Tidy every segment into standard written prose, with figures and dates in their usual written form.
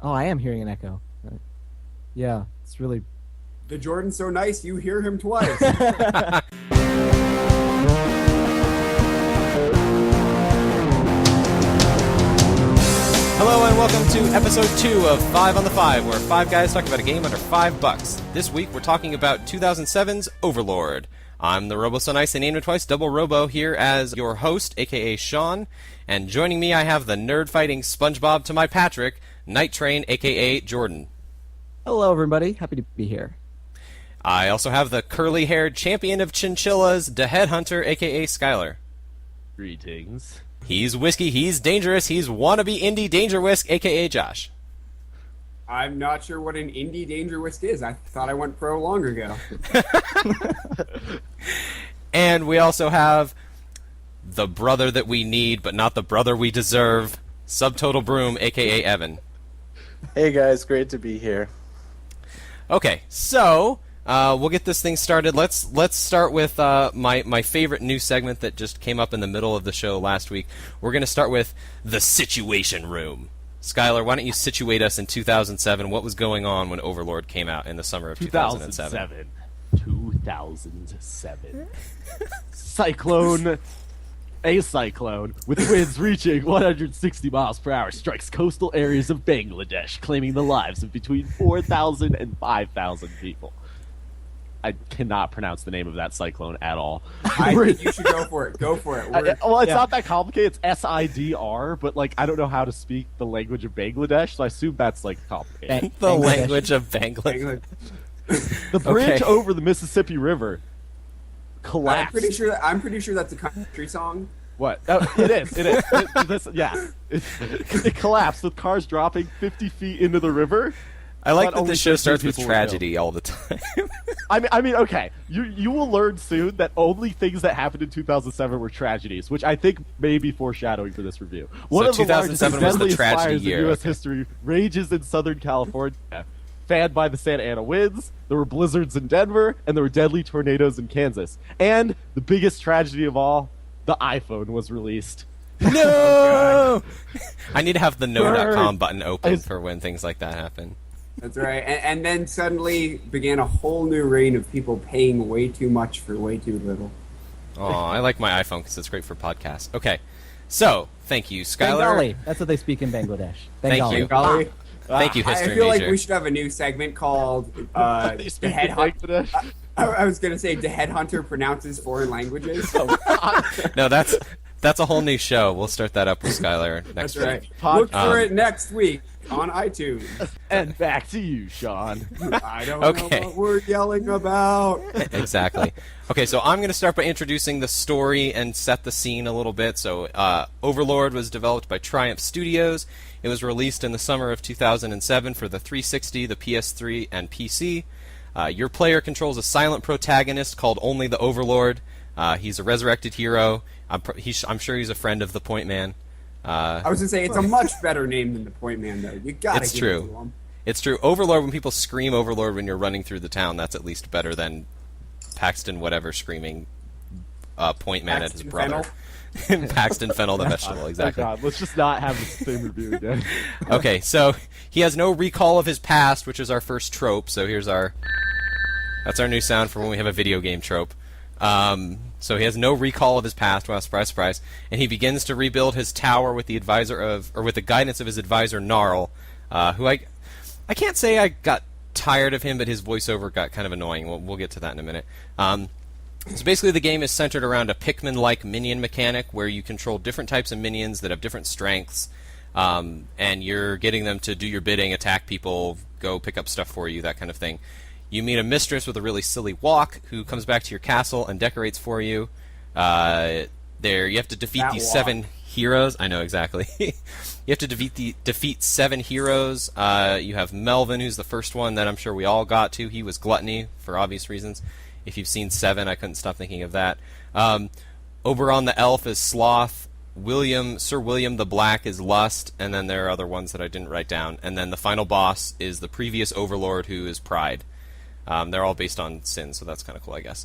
Oh, I am hearing an echo. Yeah, it's really. The Jordan's so nice, you hear him twice. Hello and welcome to episode 2 of 5 on the 5, where 5 guys talk about a game under $5. This week we're talking about 2007's Overlord. I'm the Robo So Nice, I named it twice, Double Robo, here as your host, aka Sean. And joining me I have the nerd-fighting SpongeBob to my Patrick, Night Train, aka Jordan. Hello, everybody. Happy to be here. I also have the curly-haired champion of chinchillas, the Headhunter, aka Skylar. Greetings. He's whiskey, he's dangerous, he's wannabe indie danger whisk, aka Josh. I'm not sure what an indie danger whisk is. I thought I went pro long ago. And we also have the brother that we need, but not the brother we deserve, Subtotal Broom, aka Evan. Hey guys, great to be here. Okay, so we'll get this thing started. Let's start with my favorite new segment that just came up in the middle of the show last week. We're going to start with the Situation Room. Skylar, why don't you situate us in 2007? What was going on when Overlord came out in the summer of 2007? 2007. A cyclone with winds reaching 160 miles per hour strikes coastal areas of Bangladesh, claiming the lives of between 4,000 and 5,000 people. I cannot pronounce the name of that cyclone at all. I think you should go for it. Go for it. Well, it's not that complicated. It's SIDR, but I don't know how to speak the language of Bangladesh, so I assume that's complicated. The language of Bangladesh. The bridge Okay. over the Mississippi River collapsed. I'm pretty sure that's a country song. What? Oh, it is. It collapsed with cars dropping 50 feet into the river. I like But that only this show 13 starts with people were tragedy all the time. I mean, okay. You will learn soon that only things that happened in 2007 were tragedies, which I think may be foreshadowing for this review. One of the largest and 2007 was the deadliest tragedy fires year, in U.S. okay. history rages in Southern California, fanned by the Santa Ana winds. There were blizzards in Denver, and there were deadly tornadoes in Kansas. And the biggest tragedy of all, the iPhone was released. No! I need to have the no.com Burn. button open for when things like that happen. That's right. And then suddenly began a whole new reign of people paying way too much for way too little. Oh, I like my iPhone because it's great for podcasts. Okay, so thank you, Skylar. Bengali. That's what they speak in Bangladesh. Thank Bengali. you. Golly. Thank you, I history feel major. like we should have a new segment called They the speak in Headhunter. Bangladesh. I was going to say the Headhunter pronounces foreign languages. No, that's a whole new show. We'll start that up with Skylar next That's week. right. Pod- Look for it next week on iTunes. And back to you, Sean. I don't Okay. know what we're yelling about. Exactly. Okay, so I'm going to start by introducing the story and set the scene a little bit. So, Overlord was developed by Triumph Studios. It was released in the summer of 2007 for the 360, the PS3, and PC. Your player controls a silent protagonist called Only the Overlord. He's a resurrected hero. I'm sure he's a friend of the Point Man. I was going to say, it's a much better name than the Point Man, though. You gotta It's give true. it to him. It's true. Overlord, when people scream Overlord when you're running through the town, that's at least better than Paxton whatever screaming Point Man at his Paxton brother. Paxton Fennel the vegetable, exactly. Oh God, let's just not have the same review again. Okay, so he has no recall of his past, which is our first trope. So that's our new sound for when we have a video game trope. So he has no recall of his past. Well, surprise, surprise. And he begins to rebuild his tower with the guidance of his advisor Gnarl, who I can't say I got tired of him, but his voiceover got kind of annoying. We'll get to that in a minute. So basically the game is centered around a Pikmin-like minion mechanic where you control different types of minions that have different strengths, and you're getting them to do your bidding, attack people, go pick up stuff for you, that kind of thing. You meet a mistress with a really silly walk who comes back to your castle and decorates for you. You have to defeat That these walk. 7 heroes. I know, exactly. You have to defeat 7 heroes. You have Melvin, who's the first one that I'm sure we all got to. He was Gluttony, for obvious reasons. If you've seen 7, I couldn't stop thinking of that. Oberon the Elf is Sloth. Sir William the Black is Lust, and then there are other ones that I didn't write down. And then the final boss is the previous Overlord, who is Pride. They're all based on sin, so that's kind of cool, I guess.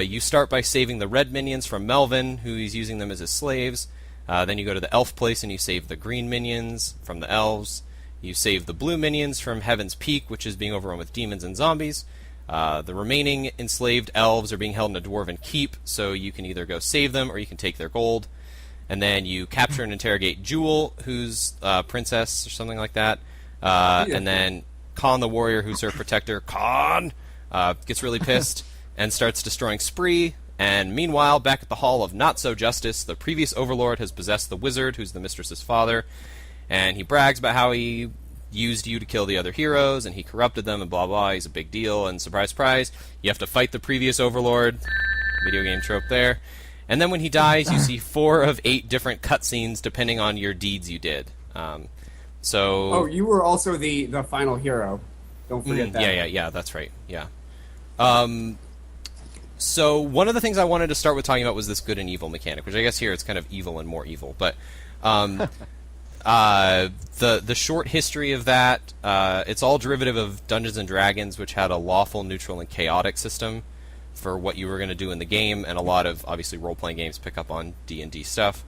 You start by saving the red minions from Melvin, who he's using them as his slaves. Then you go to the elf place and you save the green minions from the elves. You save the blue minions from Heaven's Peak, which is being overrun with demons and zombies. The remaining enslaved elves are being held in a dwarven keep, so you can either go save them or you can take their gold. And then you capture and interrogate Jewel, who's princess or something like that. And then Khan the warrior, who's her protector, Khan, gets really pissed and starts destroying Spree. And meanwhile, back at the Hall of Not-So-Justice, the previous Overlord has possessed the wizard, who's the mistress's father, and he brags about how he used you to kill the other heroes, and he corrupted them, and blah blah, he's a big deal, and surprise, surprise, you have to fight the previous Overlord. Video game trope there. And then when he dies, you see 4 of 8 different cutscenes, depending on your deeds you did. Oh, you were also the final hero. Don't forget that. Yeah, that's right, yeah. So one of the things I wanted to start with talking about was this good and evil mechanic, which I guess here it's kind of evil and more evil. But the short history of that, it's all derivative of Dungeons and Dragons, which had a lawful, neutral, and chaotic system for what you were going to do in the game, and a lot of, obviously, role-playing games pick up on D&D stuff.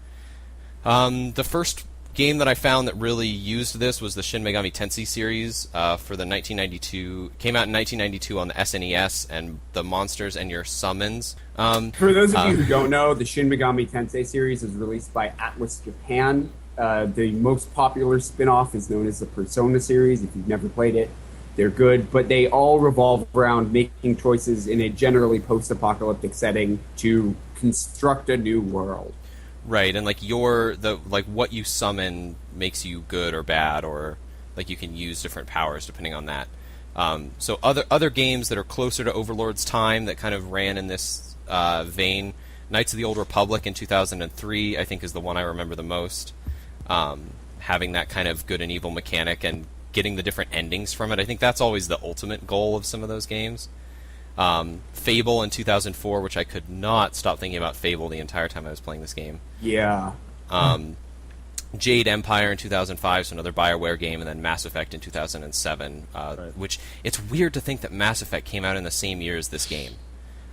The first game that I found that really used this was the Shin Megami Tensei series for the 1992. Came out in 1992 on the SNES, and the monsters and your summons. For those of you who don't know, the Shin Megami Tensei series is released by Atlas Japan. The most popular spin-off is known as the Persona series. If you've never played it, they're good, but they all revolve around making choices in a generally post-apocalyptic setting to construct a new world. Right, and what you summon makes you good or bad, or like you can use different powers depending on that. So other games that are closer to Overlord's time that kind of ran in this vein, Knights of the Old Republic in 2003, I think, is the one I remember the most. Having that kind of good and evil mechanic and getting the different endings from it, I think that's always the ultimate goal of some of those games. Fable in 2004, which I could not stop thinking about Fable the entire time I was playing this game. Yeah. Jade Empire in 2005, so another BioWare game, and then Mass Effect in 2007, Right. which it's weird to think that Mass Effect came out in the same year as this game.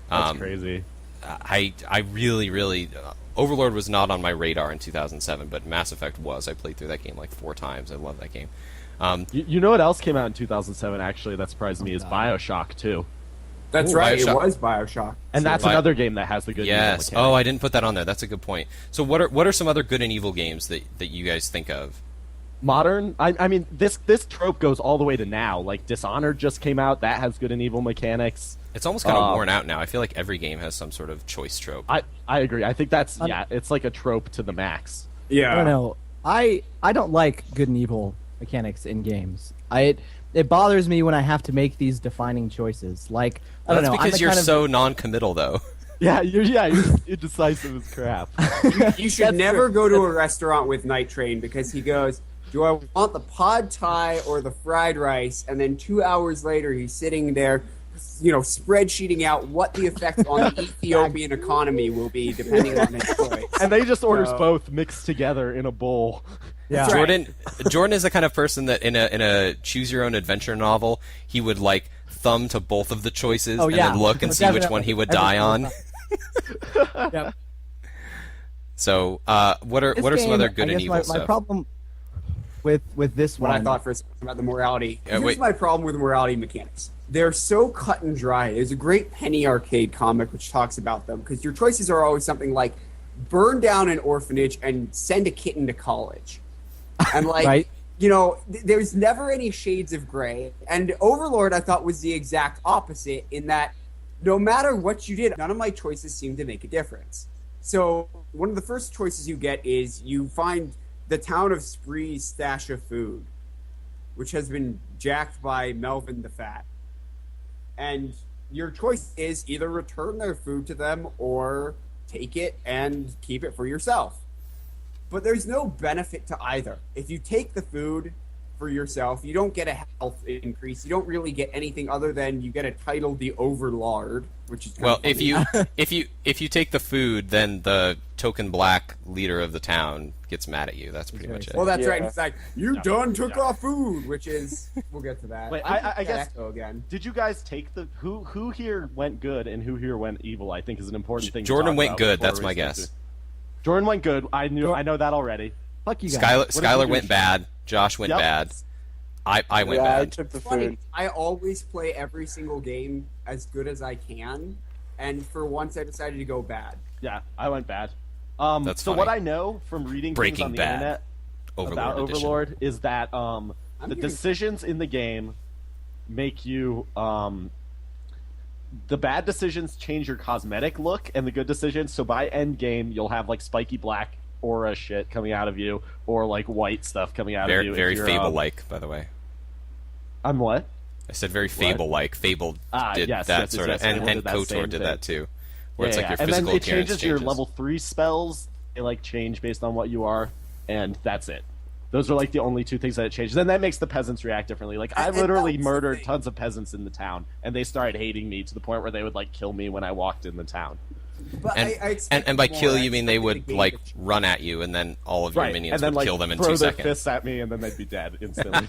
That's crazy. I really... Overlord was not on my radar in 2007, but Mass Effect was. I played through that game like 4 times. I love that game. You know what else came out in 2007, actually, that surprised me, is Bioshock 2. That's Ooh, right, Bioshock. it was Bioshock. And that's another game that has the good and evil Yes. mechanic. Oh, I didn't put that on there. That's a good point. So what are some other good and evil games that you guys think of? Modern, I mean, this trope goes all the way to now. Like, Dishonored just came out. That has good and evil mechanics. It's almost kind of worn out now. I feel like every game has some sort of choice trope. I agree. I think that's, it's like a trope to the max. Yeah. I don't know. I don't like good and evil mechanics in games. It bothers me when I have to make these defining choices. Like, I don't That's know. because you're so non-committal, though. Yeah, you're indecisive as crap. You should never go to a restaurant with Night Train because he goes, do I want the pad thai or the fried rice? And then 2 hours later, he's sitting there, spreadsheeting out what the effect on the Ethiopian economy will be depending on his choice. And then he just orders both mixed together in a bowl. Yeah. Jordan is the kind of person that in a choose your own adventure novel, he would like thumb to both of the choices and then look and see which one he would die on. Yep. So, what are some other good and evil stuff? My problem with this What one, I thought for a second about the morality. Wait. Here's my problem with morality mechanics. They're so cut and dry. There's a great Penny Arcade comic which talks about them because your choices are always something like burn down an orphanage and send a kitten to college. And like, right? There's never any shades of gray. And Overlord, I thought, was the exact opposite in that no matter what you did, none of my choices seemed to make a difference. So one of the first choices you get is you find the town of Spree's stash of food, which has been jacked by Melvin the Fat. And your choice is either return their food to them or take it and keep it for yourself. But there's no benefit to either. If you take the food for yourself, you don't get a health increase. You don't really get anything other than you get a title, the Overlord, which is kind of funny. if you take the food, then the token black leader of the town gets mad at you. That's pretty much it. Well, that's right. Yeah. It's like you done took our food, which is we'll get to that. Wait, I I guess Echo again. Did you guys take the who here went good and who here went evil? I think is an important thing. Jordan to talk went about good. before That's we my start guess. to- Jordan went good. I know that already. Fuck you guys. Skylar went bad. Josh went Yep. bad. I went Yeah, I bad. took the It's funny, food. I always play every single game as good as I can, and for once I decided to go bad. Yeah, I went bad. That's so funny. what I know from reading Breaking things on the Bad. internet about Overlord edition. Overlord is that the hearing- decisions in the game make you the bad decisions change your cosmetic look, and the good decisions. So by end game, you'll have like spiky black aura shit coming out of you, or like white stuff coming out of Very, you. if very you're, Fable-like, by the way. I'm what? I said very Fable-like. Fable did yes, that yes, sort yes, of, and Fable did that KOTOR same did thing. that too, where it's like your and physical then it appearance changes your level 3 spells. They like change based on what you are, and that's it. Those are like the only two things that it changes. Then that makes the peasants react differently. Like I And literally that's the murdered thing. tons of peasants in the town, and they started hating me to the point where they would like kill me when I walked in the town. But And, I expected and by more. kill I you mean they expected would the game like to change. run at you, and then all of your Right, minions and then would like kill them in throw 2 their seconds. fists at me, and then they'd be dead instantly.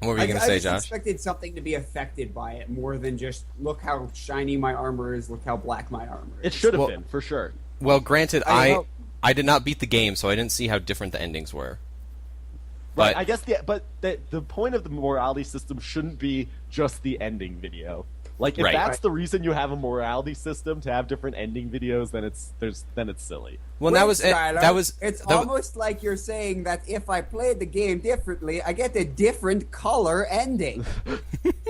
What were you gonna say, I just Josh? expected something to be affected by it more than just look how shiny my armor is, look how black my armor is. It should have Well- been for sure. Well, granted, I know. I did not beat the game, so I didn't see how different the endings were. Right, But I guess the point of the morality system shouldn't be just the ending video. Like if Right. that's the reason you have a morality system to have different ending videos, then it's silly. well, Wait, that was it. Skylar, That was It's that was- almost like you're saying that if I played the game differently, I get a different color ending.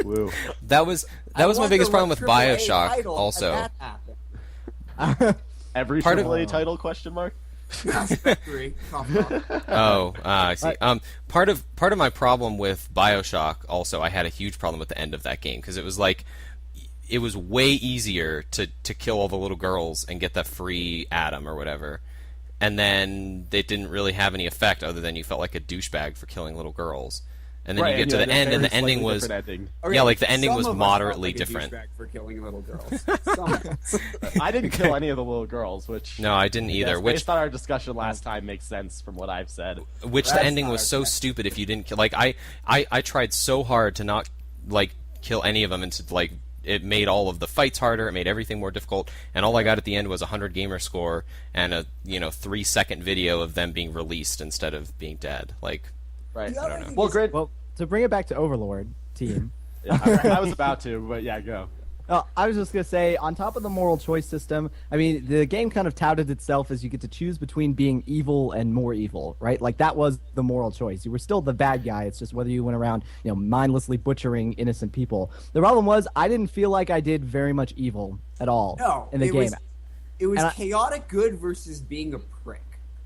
Woo. that was I my wonder biggest problem what with AAA BioShock. title had Also, that happen. Every Part of- AAA title question mark? Mass Effect 3. I see. Part of my problem with BioShock also, I had a huge problem with the end of that game because it was like it was way easier to kill all the little girls and get that free atom or whatever, and then it didn't really have any effect other than you felt like a douchebag for killing little girls. And then Right, you get and to you the had a end, and very the ending slightly was different ending. yeah, like the ending Some was of us felt moderately like a different. douchebag for killing little girls. Some. I didn't kill any of the little girls, which No, I didn't either. yes, Which based on our discussion last time makes sense from what I've said. the That's ending not was so okay. stupid if you didn't kill. Like I tried so hard to not like kill any of them, and to like it made all of the fights harder. It made everything more difficult, and all I got at the end was a 100 gamer score and a 3-second video of them being released instead of being dead. Like Right. The other thing Well, is- great. Well, to bring it back to Overlord team, I was about to, but yeah, go. I was just gonna say, on top of the moral choice system, I mean, the game kind of touted itself as you get to choose between being evil and more evil, right? Like that was the moral choice. You were still the bad guy. It's just whether you went around, mindlessly butchering innocent people. The problem was, I didn't feel like I did very much evil at all No, in the it game. was And I- chaotic good versus being a prick.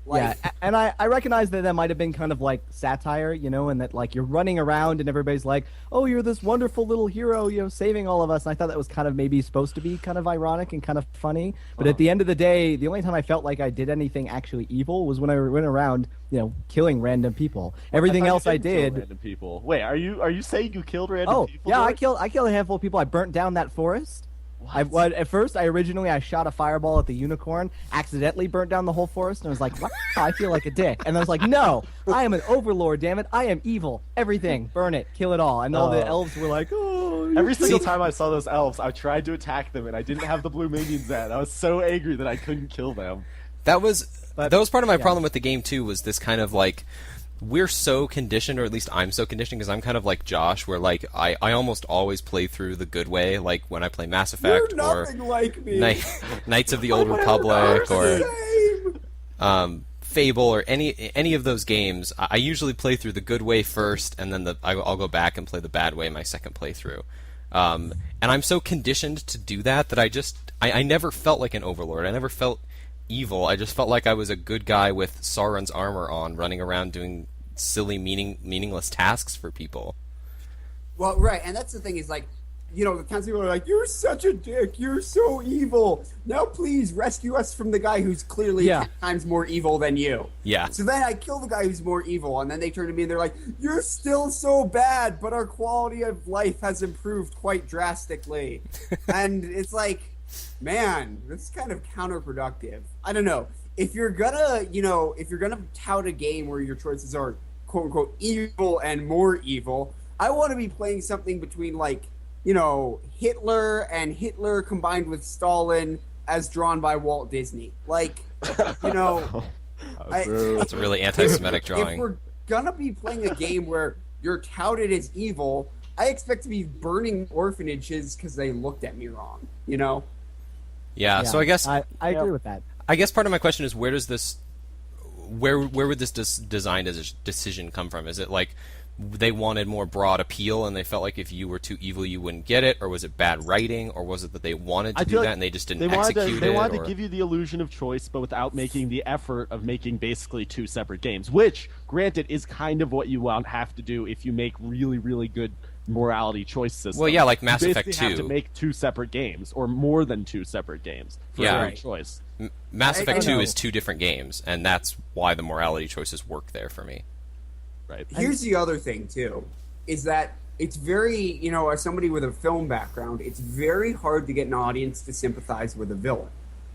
Like, Yeah, and I recognize that might have been kind of like satire, and that like you're running around and everybody's like, oh, you're this wonderful little hero, saving all of us. And I thought that was kind of maybe supposed to be kind of ironic and kind of funny. But at the end of the day, the only time I felt like I did anything actually evil was when I went around, killing random people. Everything else I didn't kill did. random people. Wait, are you saying you killed random Oh, people? yeah, George? I killed a handful of people. I burnt down that forest. At first, I shot a fireball at the unicorn, accidentally burnt down the whole forest, and I was like, wow, I feel like a dick. And I was like, no, I am an overlord, damn it. I am evil. Everything, burn it, kill it all. And all the elves were like, oh. Every single time I saw those elves, I tried to attack them, and I didn't have the blue minions at. I was so angry that I couldn't kill them. that was part of my problem with the game too. Was this kind of like we're so conditioned, or at least I'm so conditioned, because I'm kind of like Josh, where like I almost always play through the good way, like when I play Mass Effect you're or nothing like me. Knights of the Old Republic or Same. Fable or any of those games. I usually play through the good way first, and then I'll go back and play the bad way my second playthrough. And I'm so conditioned to do that I never felt like an overlord. I never felt evil. I just felt like I was a good guy with Sauron's armor on, running around doing silly, meaningless tasks for people. Well, right, and that's the thing is like, the times people are like, "You're such a dick. You're so evil. Now, please rescue us from the guy who's clearly 10 times more evil than you." Yeah. So then I kill the guy who's more evil, and then they turn to me and they're like, "You're still so bad, but our quality of life has improved quite drastically." And it's like, man, this is kind of counterproductive. I don't know. If you're gonna tout a game where your choices are quote unquote evil and more evil, I want to be playing something between like, Hitler and Hitler combined with Stalin as drawn by Walt Disney. Like, That's a really anti-Semitic drawing. gonna be playing a game where you're touted as evil, I expect to be burning orphanages because they looked at me wrong. You know? Yeah. So I guess I agree with that. I guess part of my question is where would this design decision come from? Is it like they wanted more broad appeal and they felt like if you were too evil you wouldn't get it, or was it bad writing, or was it that they wanted to do that and they just didn't execute it? They wanted to give you the illusion of choice, but without making the effort of making basically two separate games, which, granted, is kind of what you have to do if you make really, really good morality choice systems. Well, yeah, like Mass you Effect basically 2. have to make two separate games, or more than two separate games for every choice. Mass Effect 2 know. is two different games, and that's why the morality choices work there for me. Right. Here's the other thing, too, is that it's very, as somebody with a film background, it's very hard to get an audience to sympathize with a villain.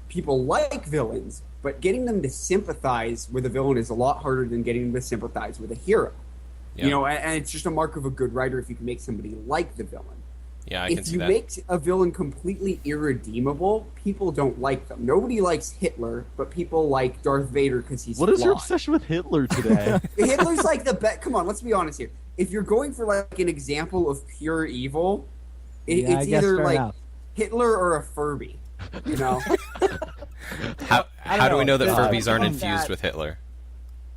People like villains, but getting them to sympathize with a villain is a lot harder than getting them to sympathize with a hero. Yeah. And it's just a mark of a good writer if you can make somebody like the villain. Yeah, I can see that. If you make a villain completely irredeemable, people don't like them. Nobody likes Hitler, but people like Darth Vader because he's What is your flawed. obsession with Hitler today? Hitler's like the best. Come on, let's be honest here. If you're going for like an example of pure evil, Yeah, I it's guess either fair like enough. Hitler or a Furby. You know? How do we know that know. Furbies aren't That- infused with Hitler?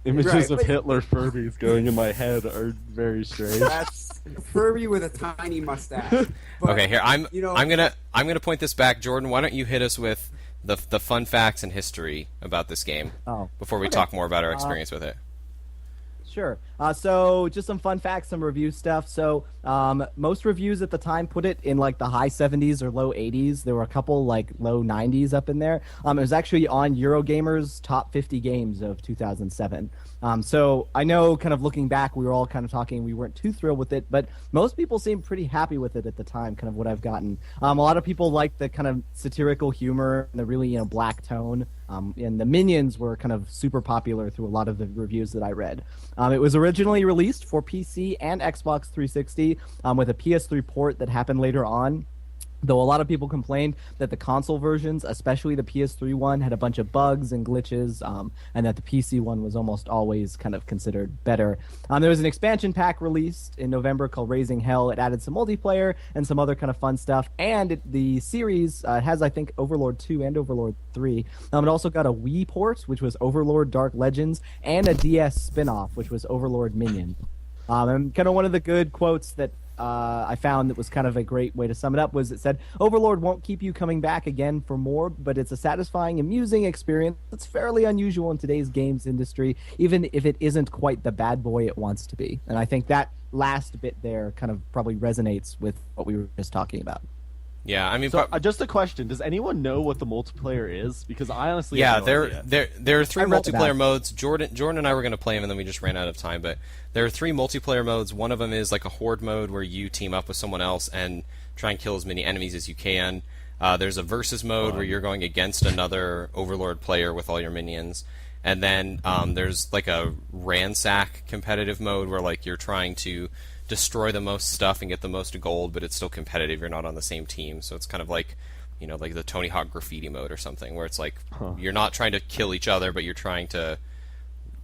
Images Right, of but- Hitler Furbies going in my head are very strange. That's Furby with a tiny mustache. But, Okay, here I'm you know, I'm gonna point this back, Jordan. Why don't you hit us with the fun facts and history about this game before we talk more about our experience with it? Sure. So just some fun facts, some review stuff. So most reviews at the time put it in like the high 70s or low 80s. There were a couple like low 90s up in there. It was actually on Eurogamer's top 50 games of 2007. So I know kind of looking back, we were all kind of talking, we weren't too thrilled with it, but most people seemed pretty happy with it at the time, kind of what I've gotten. A lot of people liked the kind of satirical humor and the really, black tone. And the minions were kind of super popular through a lot of the reviews that I read. It was originally released for PC and Xbox 360 with a PS3 port that happened later on. Though a lot of people complained that the console versions, especially the PS3 one, had a bunch of bugs and glitches, and that the PC one was almost always kind of considered better. There was an expansion pack released in November called Raising Hell. It added some multiplayer and some other kind of fun stuff. And the series has, I think, Overlord 2 and Overlord 3. It also got a Wii port, which was Overlord Dark Legends, and a DS spin-off, which was Overlord Minion. And kind of one of the good quotes that I found that was kind of a great way to sum it up was it said, Overlord won't keep you coming back again for more, but it's a satisfying, amusing experience that's fairly unusual in today's games industry, even if it isn't quite the bad boy it wants to be. And I think that last bit there kind of probably resonates with what we were just talking about. Yeah, I mean, So, just a question: does anyone know what the multiplayer is? Because I honestly yeah, have no idea. there are three I read multiplayer about it. modes. Jordan and I were going to play them, and then we just ran out of time. But there are three multiplayer modes. One of them is like a horde mode where you team up with someone else and try and kill as many enemies as you can. There's a versus mode where you're going against another Overlord player with all your minions. And then there's like a ransack competitive mode where like you're trying to destroy the most stuff and get the most gold, but it's still competitive. You're not on the same team, so it's kind of like, like the Tony Hawk graffiti mode or something, where it's like you're not trying to kill each other, but you're trying to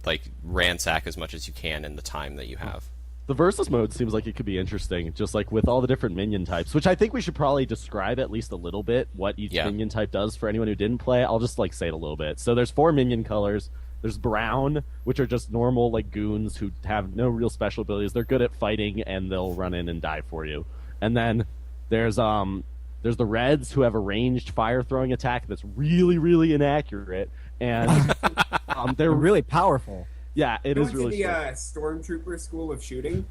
like ransack as much as you can in the time that you have. The versus mode seems like it could be interesting, just like with all the different minion types, which I think we should probably describe at least a little bit what each minion type does for anyone who didn't play. I'll just like say it a little bit. So there's 4 minion colors. There's brown, which are just normal like goons who have no real special abilities. They're good at fighting and they'll run in and die for you. And then there's the reds who have a ranged fire throwing attack that's really, really inaccurate, and they're Really powerful. yeah, it I is went really to strong. the Stormtrooper School of Shooting.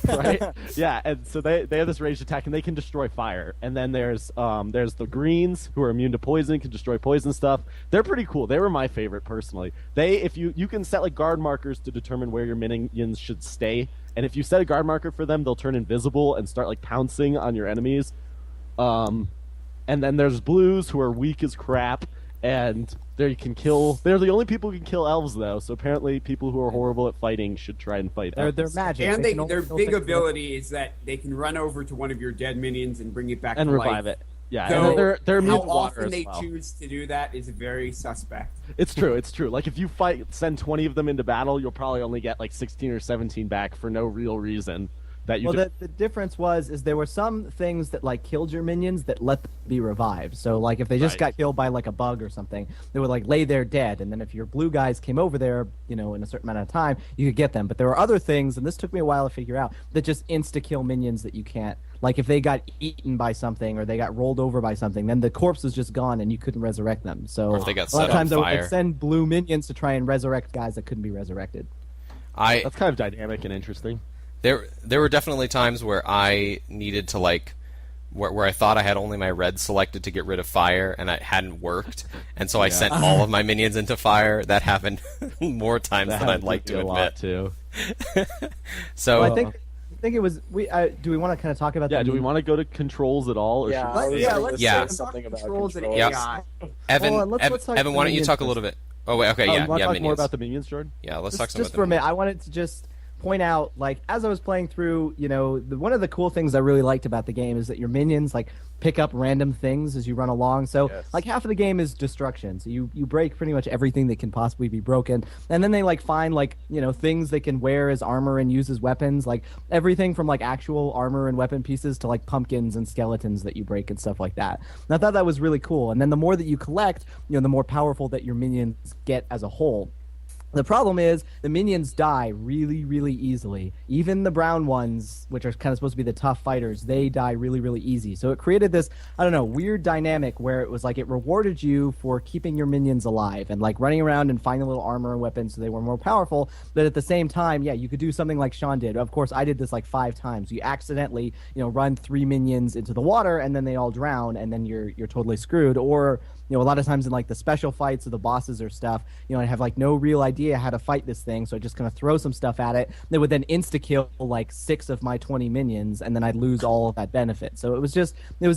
Right? Yeah, and so they have this ranged attack and they can destroy fire. And then there's the greens who are immune to poison, can destroy poison stuff. They're pretty cool. They were my favorite personally. If you can set like guard markers to determine where your minions should stay, and if you set a guard marker for them, they'll turn invisible and start like pouncing on your enemies. And then there's blues who are weak as crap, and they're the only people who can kill elves though, so apparently people who are horrible at fighting should try and fight They're elves. magic. And They can their only big fix it. ability is that they can run over to one of your dead minions and bring it back And to revive life. it. Yeah, and Though then they're immune how to water often as they well. choose to do that is very suspect. It's true. It's true. Like if you send 20 of them into battle, you'll probably only get like 16 or 17 back for no real reason. That you. Well, the difference is there were some things that like killed your minions that let them be revived. So like if they just Right. got killed by like a bug or something, they would like lay there dead, and then if your blue guys came over there, in a certain amount of time, you could get them. But there were other things, and this took me a while to figure out, that just insta kill minions that you can't. Like if they got eaten by something or they got rolled over by something, then the corpse was just gone and you couldn't resurrect them. So Or if they got a lot set of times on I fire. would send blue minions to try and resurrect guys that couldn't be resurrected. That's kind of dynamic and interesting. There were definitely times where I needed to like where I thought I had only my red selected to get rid of fire and it hadn't worked, and so I sent all of my minions into fire. That happened more times than I'd like to a lot admit. too. So Well, I think it was do we want to kind of talk about Yeah. that? Do we want to go to controls at all? Or Yeah, should I we was stay- gonna let's say Yeah. something about controls and controls. AI. Evan, Hold on, let's talk Evan, why don't you minions talk a first. little bit? Oh wait, okay, you yeah, want to talk more minions. about the minions, Jordan? Yeah, let's talk some Just about for a the minute, I wanted to just point out, like, as I was playing through, one of the cool things I really liked about the game is that your minions, like, pick up random things as you run along. So, Yes. like, half of the game is destruction. So you break pretty much everything that can possibly be broken. And then they, like, find, like, things they can wear as armor and use as weapons. Like, everything from, like, actual armor and weapon pieces to, like, pumpkins and skeletons that you break and stuff like that. And I thought that was really cool. And then the more that you collect, the more powerful that your minions get as a whole. The problem is the minions die really, really easily. Even the brown ones, which are kind of supposed to be the tough fighters, they die really, really easy. So it created this, I don't know, weird dynamic where it was like it rewarded you for keeping your minions alive and like running around and finding little armor and weapons so they were more powerful. But at the same time, yeah, you could do something like Sean did. Of course, I did this like 5 times. You accidentally, run 3 minions into the water and then they all drown and then you're totally screwed. Or a lot of times in like the special fights or the bosses or stuff, I have like no real idea how to fight this thing, so I just kind of throw some stuff at it. They would then insta kill like 6 of my 20 minions, and then I'd lose all of that benefit. So it was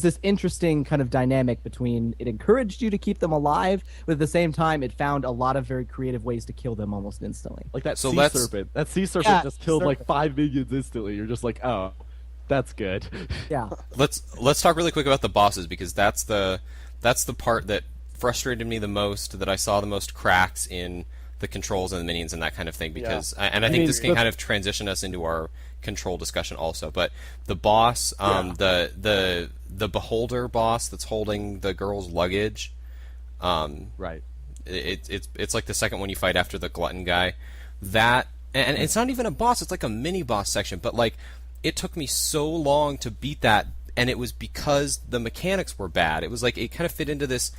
this interesting kind of dynamic between it encouraged you to keep them alive, but at the same time it found a lot of very creative ways to kill them almost instantly. Like that So sea let's- serpent. That sea serpent Yeah, just killed like serpent. 5 minions instantly. You're just like, oh, that's good. Yeah. Let's talk really quick about the bosses, because that's the part that frustrated me the most, that I saw the most cracks in the controls and the minions and that kind of thing. Because and I think mean, this can kind of transition us into our control discussion also. But the boss, the beholder boss that's holding the girl's luggage, Right. it's like the second one you fight after the glutton guy. That, and it's not even a boss, it's like a mini boss section, but like it took me so long to beat that, and it was because the mechanics were bad. It was like it kind of fit into this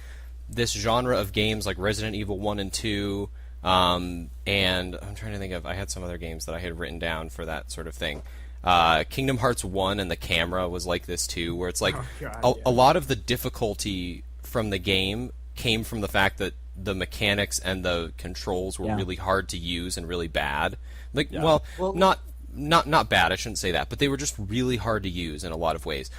genre of games like Resident Evil 1 and 2, and I'm trying to think of, I had some other games that I had written down for that sort of thing. Kingdom Hearts 1 and the camera was like this too, where it's like a lot of the difficulty from the game came from the fact that the mechanics and the controls were really hard to use and really bad. Like, well, not bad, I shouldn't say that, but they were just really hard to use in a lot of ways.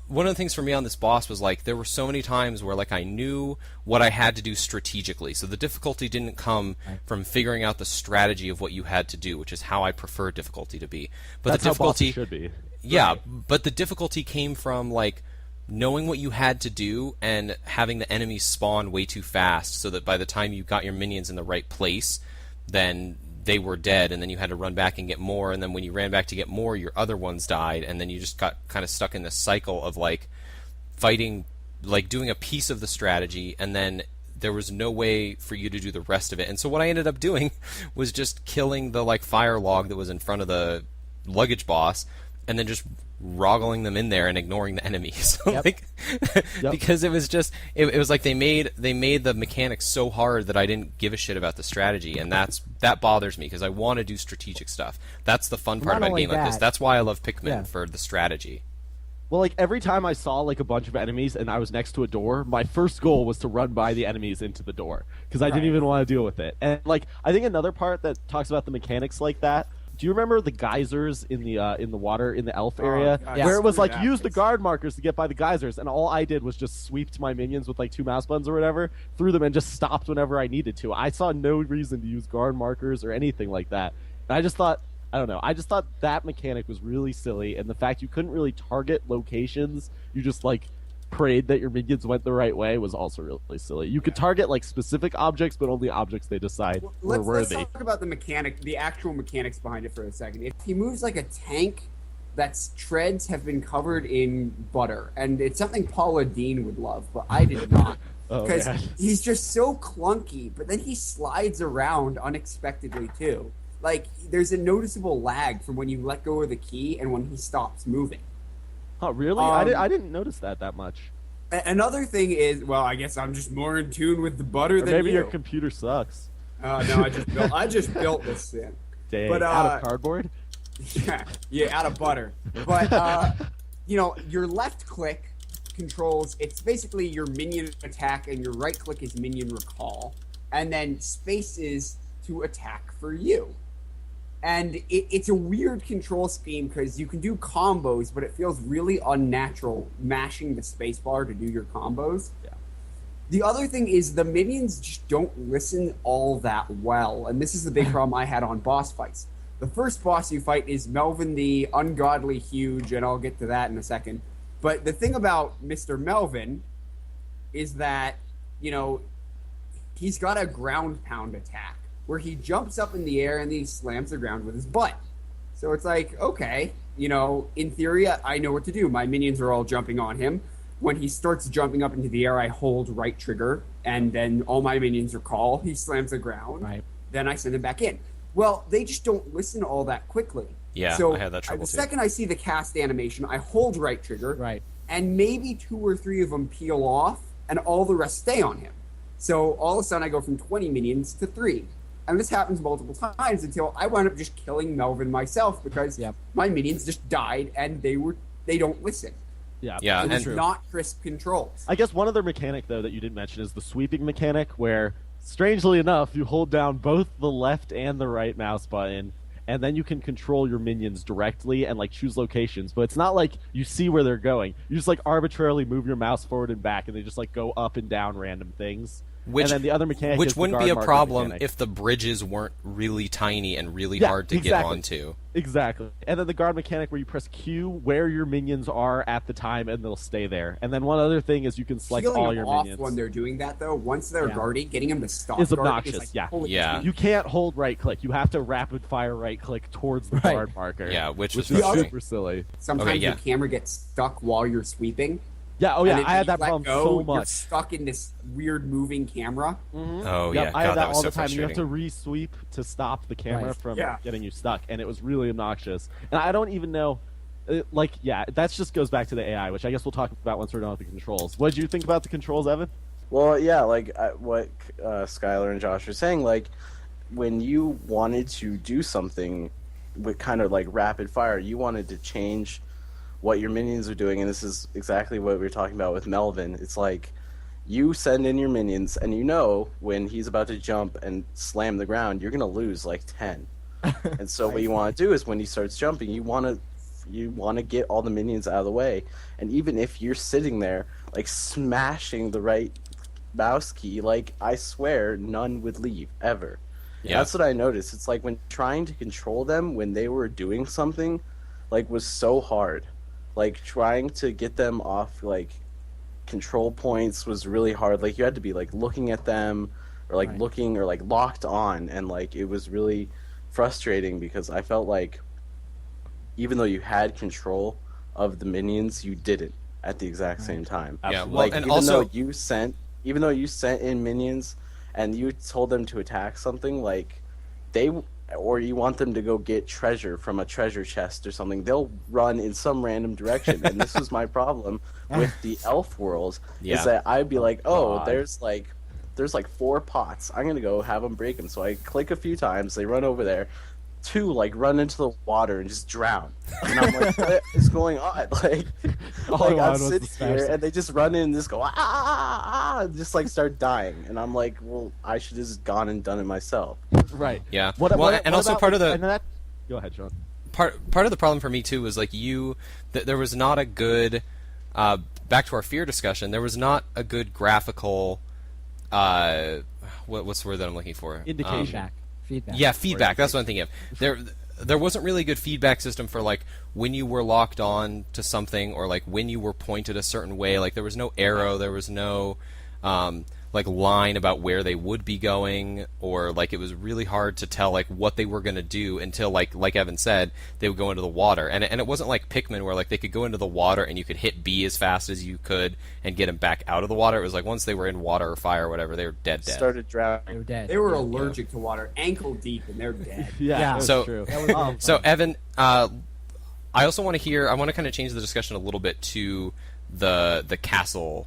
One of the things for me on this boss was like there were so many times where like I knew what I had to do strategically. So the difficulty didn't come from figuring out the strategy of what you had to do, which is how I prefer difficulty to be. But That's the how bosses difficulty should be. Yeah, but the difficulty came from like knowing what you had to do and having the enemies spawn way too fast, so that by the time you got your minions in the right place, then they were dead, and then you had to run back and get more, and then when you ran back to get more, your other ones died, and then you just got kind of stuck in this cycle of like fighting, like doing a piece of the strategy, and then there was no way for you to do the rest of it. And so what I ended up doing was just killing the like fire log that was in front of the luggage boss, and then just roggling them in there and ignoring the enemies. Like, because it was just it was like they made the mechanics so hard that I didn't give a shit about the strategy, and that bothers me because I want to do strategic stuff. That's the fun part Not about a only game like this. that- That's why I love Pikmin, Yeah. for the strategy. Well, like every time I saw like a bunch of enemies and I was next to a door, my first goal was to run by the enemies into the door because I didn't even want to deal with it. And like I think another part that talks about the mechanics like that. Do you remember the geysers in the water in the elf area, God, where it was screw like that. use the guard markers to get by the geysers, and all I did was just sweep to my minions with like 2 mouse buttons or whatever, threw them and just stopped whenever I needed to. I saw no reason to use guard markers or anything like that. And I just thought, I don't know, I just thought that mechanic was really silly, and the fact you couldn't really target locations, you just like prayed that your minions went the right way was also really silly. You could target like specific objects, but only objects they decide were Let's worthy. talk about the actual mechanics behind it for a second. If he moves like a tank, that's treads have been covered in butter, and it's something Paula Dean would love, but I did not. Oh, Because yeah. he's just so clunky, but then he slides around unexpectedly too. Like, there's a noticeable lag from when you let go of the key and when he stops moving. Oh, really? I didn't notice that much. Another thing is, well, I guess I'm just more in tune with the butter Or than maybe you. your computer sucks. No, I just built this thing. Dang, But, out of cardboard? Yeah, out of butter. But your left click controls, it's basically your minion attack, and your right click is minion recall, and then space is to attack for you. And it's a weird control scheme because you can do combos, but it feels really unnatural mashing the space bar to do your combos. Yeah. The other thing is the minions just don't listen all that well, and this is the big problem I had on boss fights. The first boss you fight is Melvin the Ungodly Huge, and I'll get to that in a second. But the thing about Mr. Melvin is that, he's got a ground pound attack where he jumps up in the air and then he slams the ground with his butt. So it's like, okay, in theory, I know what to do. My minions are all jumping on him. When he starts jumping up into the air, I hold right trigger, and then all my minions recall. He slams the ground. Right. Then I send him back in. Well, they just don't listen all that quickly. Yeah, so I had that trouble the too. second I see the cast animation, I hold right trigger, Right. and maybe 2 or 3 of them peel off, and all the rest stay on him. So all of a sudden I go from 20 minions to 3. And this happens multiple times until I wound up just killing Melvin myself because Yep. my minions just died and they don't listen. Yeah, Yeah, It was and- not crisp controls. I guess one other mechanic, though, that you didn't mention is the sweeping mechanic, where, strangely enough, you hold down both the left and the right mouse button, and then you can control your minions directly and, like, choose locations. But it's not like you see where they're going. You just, like, arbitrarily move your mouse forward and back, and they just, like, go up and down random things. Which, and then the other mechanic which is the wouldn't be guard a marker problem mechanic. if the bridges weren't really tiny and really Yeah, hard to exactly. get onto. Exactly. And then the guard mechanic where you press Q where your minions are at the time and they'll stay there. And then one other thing is you can select Peeling all them your off minions. when they're doing that, though, once they're Yeah. guarding, getting them to stop Is guarding obnoxious, like, yeah. holy Yeah. shit. You can't hold right click. You have to rapid fire right click towards the Right. guard marker. Yeah, which was is frustrating. super silly. Sometimes Okay, yeah. your camera gets stuck while you're sweeping. Yeah, oh and yeah, then I had you that let problem go, so You're much. stuck in this weird moving camera. Oh, Yep, yeah. I had God, that was all so the time. You have to frustrating. re-sweep to stop the camera Right. from Yeah. getting you stuck, and it was really obnoxious. And I don't even know, that just goes back to the AI, which I guess we'll talk about once we're done with the controls. What did you think about the controls, Evan? Well, yeah, like what Skylar and Josh are saying, like when you wanted to do something with kind of like rapid fire, you wanted to change what your minions are doing, and this is exactly what we were talking about with Melvin. It's like you send in your minions, and when he's about to jump and slam the ground, you're gonna lose like 10. And so what you want to do is when he starts jumping, you want to get all the minions out of the way, and even if you're sitting there like smashing the right mouse key, like I swear none would leave ever. Yeah. That's what I noticed. It's like when trying to control them when they were doing something like was so hard. Like trying to get them off like control points was really hard. Like you had to be like looking at them or like Right. looking or like locked on, and like it was really frustrating because I felt like even though you had control of the minions, you didn't at the exact same time. Yeah, Absolutely. well, Like and even also, though you sent in minions and you told them to attack something, like or you want them to go get treasure from a treasure chest or something, they'll run in some random direction. And this was my problem with the elf world, Yeah. is that I'd be like, oh, God. there's like 4 pots, I'm gonna go have them break them. So I click a few times, they run over there, 2 like run into the water and just drown, and I'm like, what is going on? Like, All like I I'm wanted was sitting to smash here them. and they just run in and just go and just like start dying, and I'm like, well, I should have just gone and done it myself. Right. yeah. What, well, what, and what also about, part of the and that, go ahead, Sean. part of the problem for me too was like there was not a good back to our fear discussion. There was not a good graphical what's the word that I'm looking for? Indication. Feedback. Yeah, feedback. That's what I'm thinking of. there wasn't really a good feedback system for like when you were locked on to something or like when you were pointed a certain way. Like there was no arrow, there was no like line about where they would be going, or like it was really hard to tell like what they were going to do until like Evan said, they would go into the water. And it wasn't like Pikmin where like they could go into the water and you could hit B as fast as you could and get them back out of the water. It was like once they were in water or fire or whatever, they were dead. Started drowning. They were dead. They were allergic to water, ankle deep, and they're dead. Yeah. that's So- true. That was So Evan, I also want to kind of change the discussion a little bit to the castle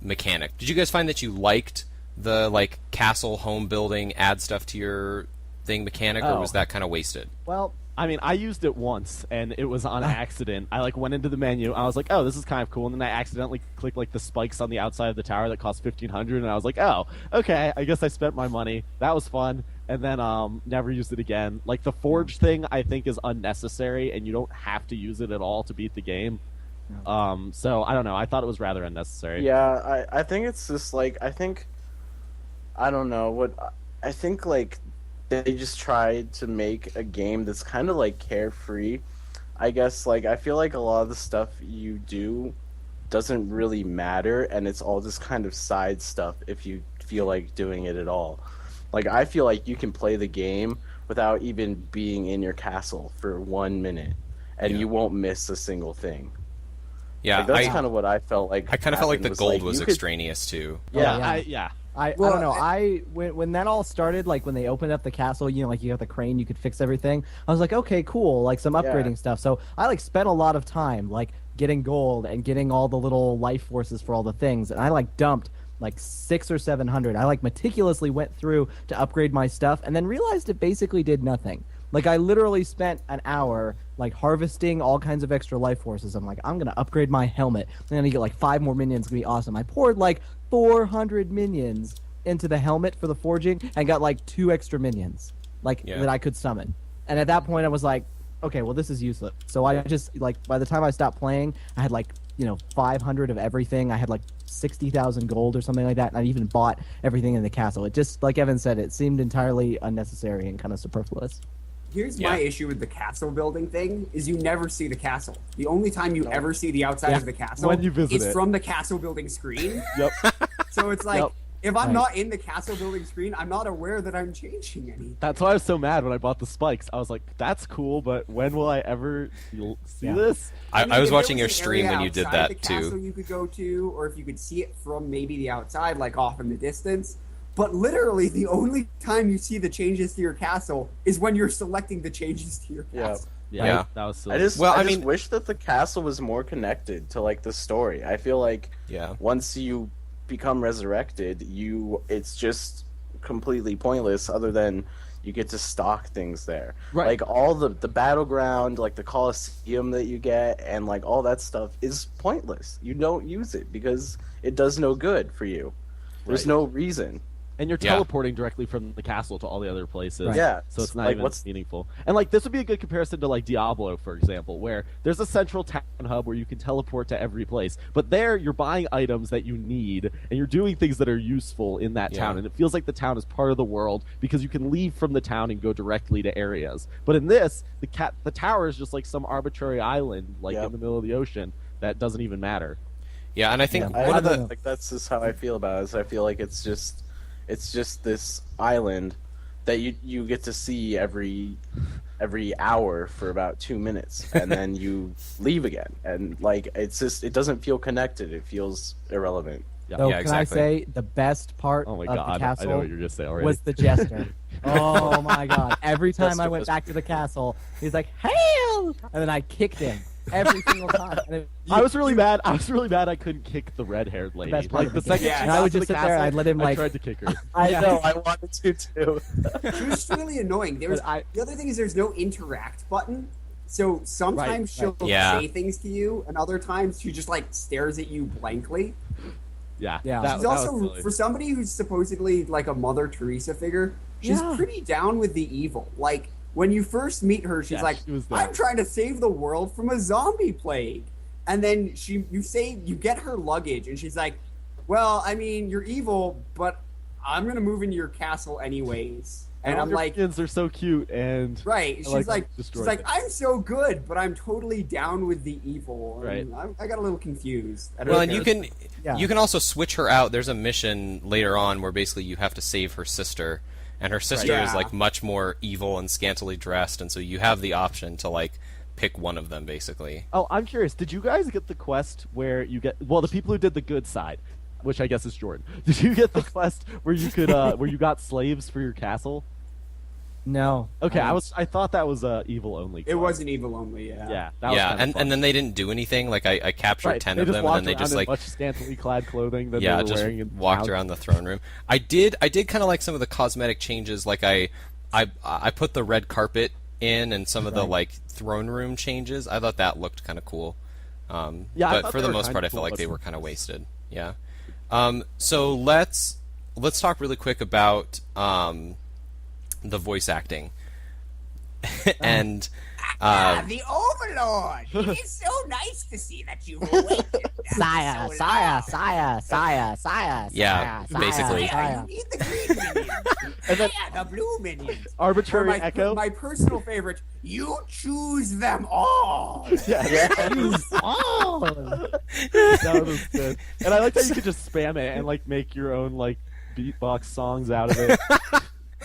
mechanic. Did you guys find that you liked the like castle home building, add stuff to your thing mechanic, or Oh. was that kind of wasted? well, I mean, I used it once, and it was on accident. I like went into the menu. I was like, "Oh, this is kind of cool," and then I accidentally clicked like the spikes on the outside of the tower that cost 1,500, and I was like, "Oh, okay. I guess I spent my money. That was fun." And then never used it again. Like the forge thing, I think is unnecessary, and you don't have to use it at all to beat the game. So I don't know. I thought it was rather unnecessary. Yeah, I think it's just like I don't know what I think like they just tried to make a game that's kind of like carefree. I guess like I feel like a lot of the stuff you do doesn't really matter, and it's all just kind of side stuff if you feel like doing it at all. Like I feel like you can play the game without even being in your castle for 1 minute, and Yeah. you won't miss a single thing. Yeah, Like, that's kind of what I felt like. I kind of felt like the happened, gold was you could- extraneous too. Yeah. Yeah. I Well, don't know. When that all started, like when they opened up the castle, you know, like you got the crane, you could fix everything. I was like, okay, cool, like some upgrading stuff. So I like spent a lot of time like getting gold and getting all the little life forces for all the things, and I like dumped like 600 or 700. I like meticulously went through to upgrade my stuff, and then realized it basically did nothing. Like I literally spent an hour like harvesting all kinds of extra life forces. I'm like, I'm gonna upgrade my helmet, and then I get like 5 more minions. It's gonna be awesome. I poured like 400 minions into the helmet for the forging and got like 2 extra minions like Yeah. that I could summon. And at that point I was like, okay, well this is useless. So I just like by the time I stopped playing, I had like, 500 of everything. I had like 60,000 gold or something like that, and I even bought everything in the castle. It just, like Evan said, it seemed entirely unnecessary and kind of superfluous. Here's Yeah. my issue with the castle building thing: is you never see the castle. The only time you ever see the outside Yeah. of the castle When you visit is it. from the castle building screen. Yep. So it's like, Yep. if I'm Right. not in the castle building screen, I'm not aware that I'm changing anything. That's why I was so mad when I bought the spikes. I was like, "That's cool, but when will I ever see Yeah. this?" I mean, was if there watching your an stream area when you did outside that the castle too. you could go to, or if you could see it from maybe the outside, like off in the distance. But literally, the only time you see the changes to your castle is when you're selecting the changes to your Yeah. castle. Yeah. That was silly. I just, Well, I I just mean- wish that the castle was more connected to like the story. I feel like Yeah. once you become resurrected, it's just completely pointless. Other than you get to stock things there, Right. like all the battleground, like the Colosseum that you get, and like all that stuff is pointless. You don't use it because it does no good for you. There's Right. no reason. And you're Yeah. teleporting directly from the castle to all the other places. Right. Yeah, So it's not like, even what's- meaningful. And like this would be a good comparison to like Diablo, for example, where there's a central town hub where you can teleport to every place. But there you're buying items that you need and you're doing things that are useful in that Yeah. town. And it feels like the town is part of the world because you can leave from the town and go directly to areas. But in this, the tower is just like some arbitrary island like Yep. in the middle of the ocean that doesn't even matter. Yeah, and I think Yeah. one of I the don't know. like that's just how I feel about it. Is I feel like it's just this island that you get to see every hour for about 2 minutes, and then you leave again, and like it's just, it doesn't feel connected. It feels irrelevant. Yeah. So Yeah, can I exactly. say the best part Oh my of god, the I castle know what you're gonna say already. was the jester. Oh my god. Every time Jester I went was- back to the castle, he's like, "Hail!" And then I kicked him every single time. And I was really mad. I couldn't kick the red-haired lady. best part Like of the the game. second Yeah, she and got I would to just the sit there and castle, I'd let him, I like- tried to kick her. I Yeah. know, I wanted to too. It was just really annoying. There was But I- the other thing is there's no interact button. So sometimes she'll Yeah. say things to you, and other times she just like stares at you blankly. Yeah, Yeah. that, She's that was also silly. for somebody who's supposedly like a Mother Teresa figure. She's Yeah. pretty down with the evil. Like when you first meet her, she's Yeah, like, she was down. "I'm trying to save the world from a zombie plague," and then you get her luggage, and she's like, "Well, I mean, you're evil, but I'm gonna move into your castle anyways." And I'm your like, minions are so cute and right. She's like, destroy them. I'm so good, but I'm totally down with the evil. Right. And I got a little confused. I don't Well, know. and you can also switch her out. There's a mission later on where basically you have to save her sister, and her sister Right. is Yeah. like much more evil and scantily dressed, and so you have the option to like pick one of them basically. Oh, I'm curious. Did you guys get the quest where you get the people who did the good side, which I guess is Jordan? Did you get the quest where you could where you got slaves for your castle? No. Okay, I thought that was evil only. It was an evil only, yeah. Yeah, that was Yeah, kinda fun. and then they didn't do anything. Like I captured Right, 10 they of just them, walked and then they just around like in much scantily clad clothing that yeah, they were just wearing. And walked around the throne room. I did kind of like some of the cosmetic changes. Like I put the red carpet in, and some of the like throne room changes. I thought that looked kind of cool. Yeah, I but thought for they the were most kinda part, I cool, felt like but they some- were kind of wasted. Yeah. So let's talk really quick about the voice acting. And The Overlord! It is so nice to see that you've awakened. Sire, So sire, long. sire, sire, sire. Yeah, sire, basically. Sire, you need the green minions. And then- Sire, the blue minions. Arbitrary Or echo. my personal favorite, you choose them all. Yeah, Oh. that was good. And I like that you could just spam it and like make your own like beatbox songs out of it.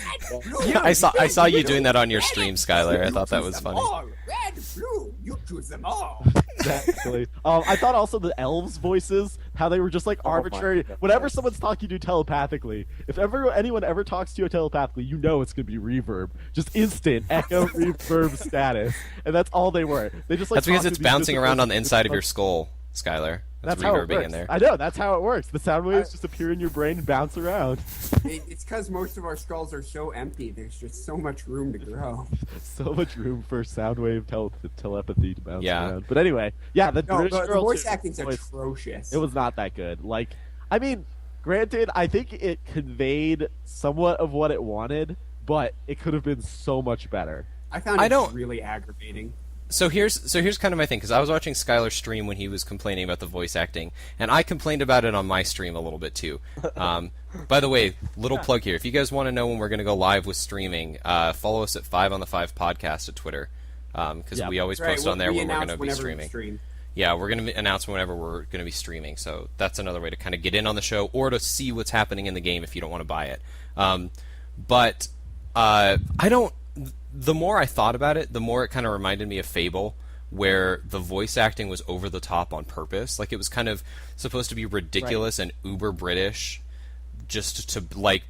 I saw you doing that on your stream, Skylar. I thought that was funny. All. Red, blue, you choose them all. Exactly. I thought also the elves' voices, how they were just like arbitrary. God. Whenever someone's talking to you telepathically, if anyone ever talks to you telepathically, you know it's gonna be reverb, just instant echo reverb status, and that's all they were. They just like That's because talk it's to these bouncing different around on the voices. inside of your skull, Skylar. That's That's how it reverbing works. in there. I know that's how it works. The sound waves just appear in your brain and bounce around. It's because most of our skulls are so empty. There's just so much room to grow. So much room for sound wave telepathy to bounce Yeah. around. But anyway, yeah, the No, British the girl voice too, acting's voice- atrocious. It was not that good. Like, I mean, granted, I think it conveyed somewhat of what it wanted, but it could have been so much better. I found I it don't- really aggravating. So here's kind of my thing, because I was watching Skylar's stream when he was complaining about the voice acting, and I complained about it on my stream a little bit too. By the way, little plug here: if you guys want to know when we're going to go live with streaming, follow us at 5 on the 5 podcast at Twitter, because Yeah. we always Right, post on there we when we're going announce to be whenever we streaming. stream. Yeah, we're going to announce whenever we're going to be streaming, so that's another way to kind of get in on the show or to see what's happening in the game if you don't want to buy it. But I don't. The more I thought about it, the more it kind of reminded me of Fable, where the voice acting was over the top on purpose. Like it was kind of supposed to be ridiculous and uber British, just to like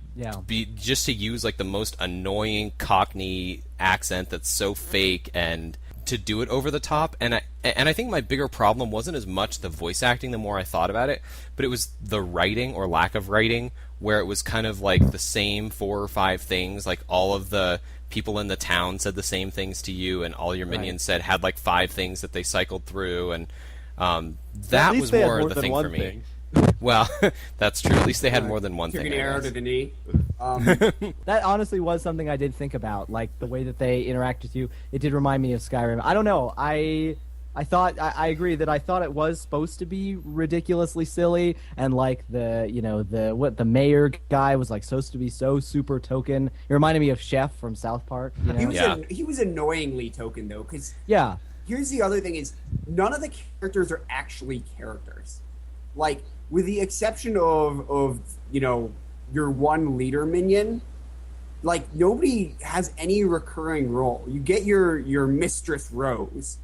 just to use like the most annoying Cockney accent that's so fake and to do it over the top. And I think my bigger problem wasn't as much the voice acting the more I thought about it, but it was the writing or lack of writing, where it was kind of like the same 4 or 5 things. Like all of the people in the town said the same things to you, and all your minions had like 5 things that they cycled through, and that At least was they had more the than thing one for me. thing. Well, that's true. At least they had more than one Took thing. an I arrow guess. to the knee. That honestly was something I did think about, like the way that they interact with you. It did remind me of Skyrim. I don't know. I thought I agree that I thought it was supposed to be ridiculously silly, and like the mayor guy was like supposed to be so super token. It reminded me of Chef from South Park. You know? He was annoyingly token though, because Yeah. here's the other thing: is none of the characters are actually characters. Like, with the exception of your one leader minion, like nobody has any recurring role. You get your mistress Rose,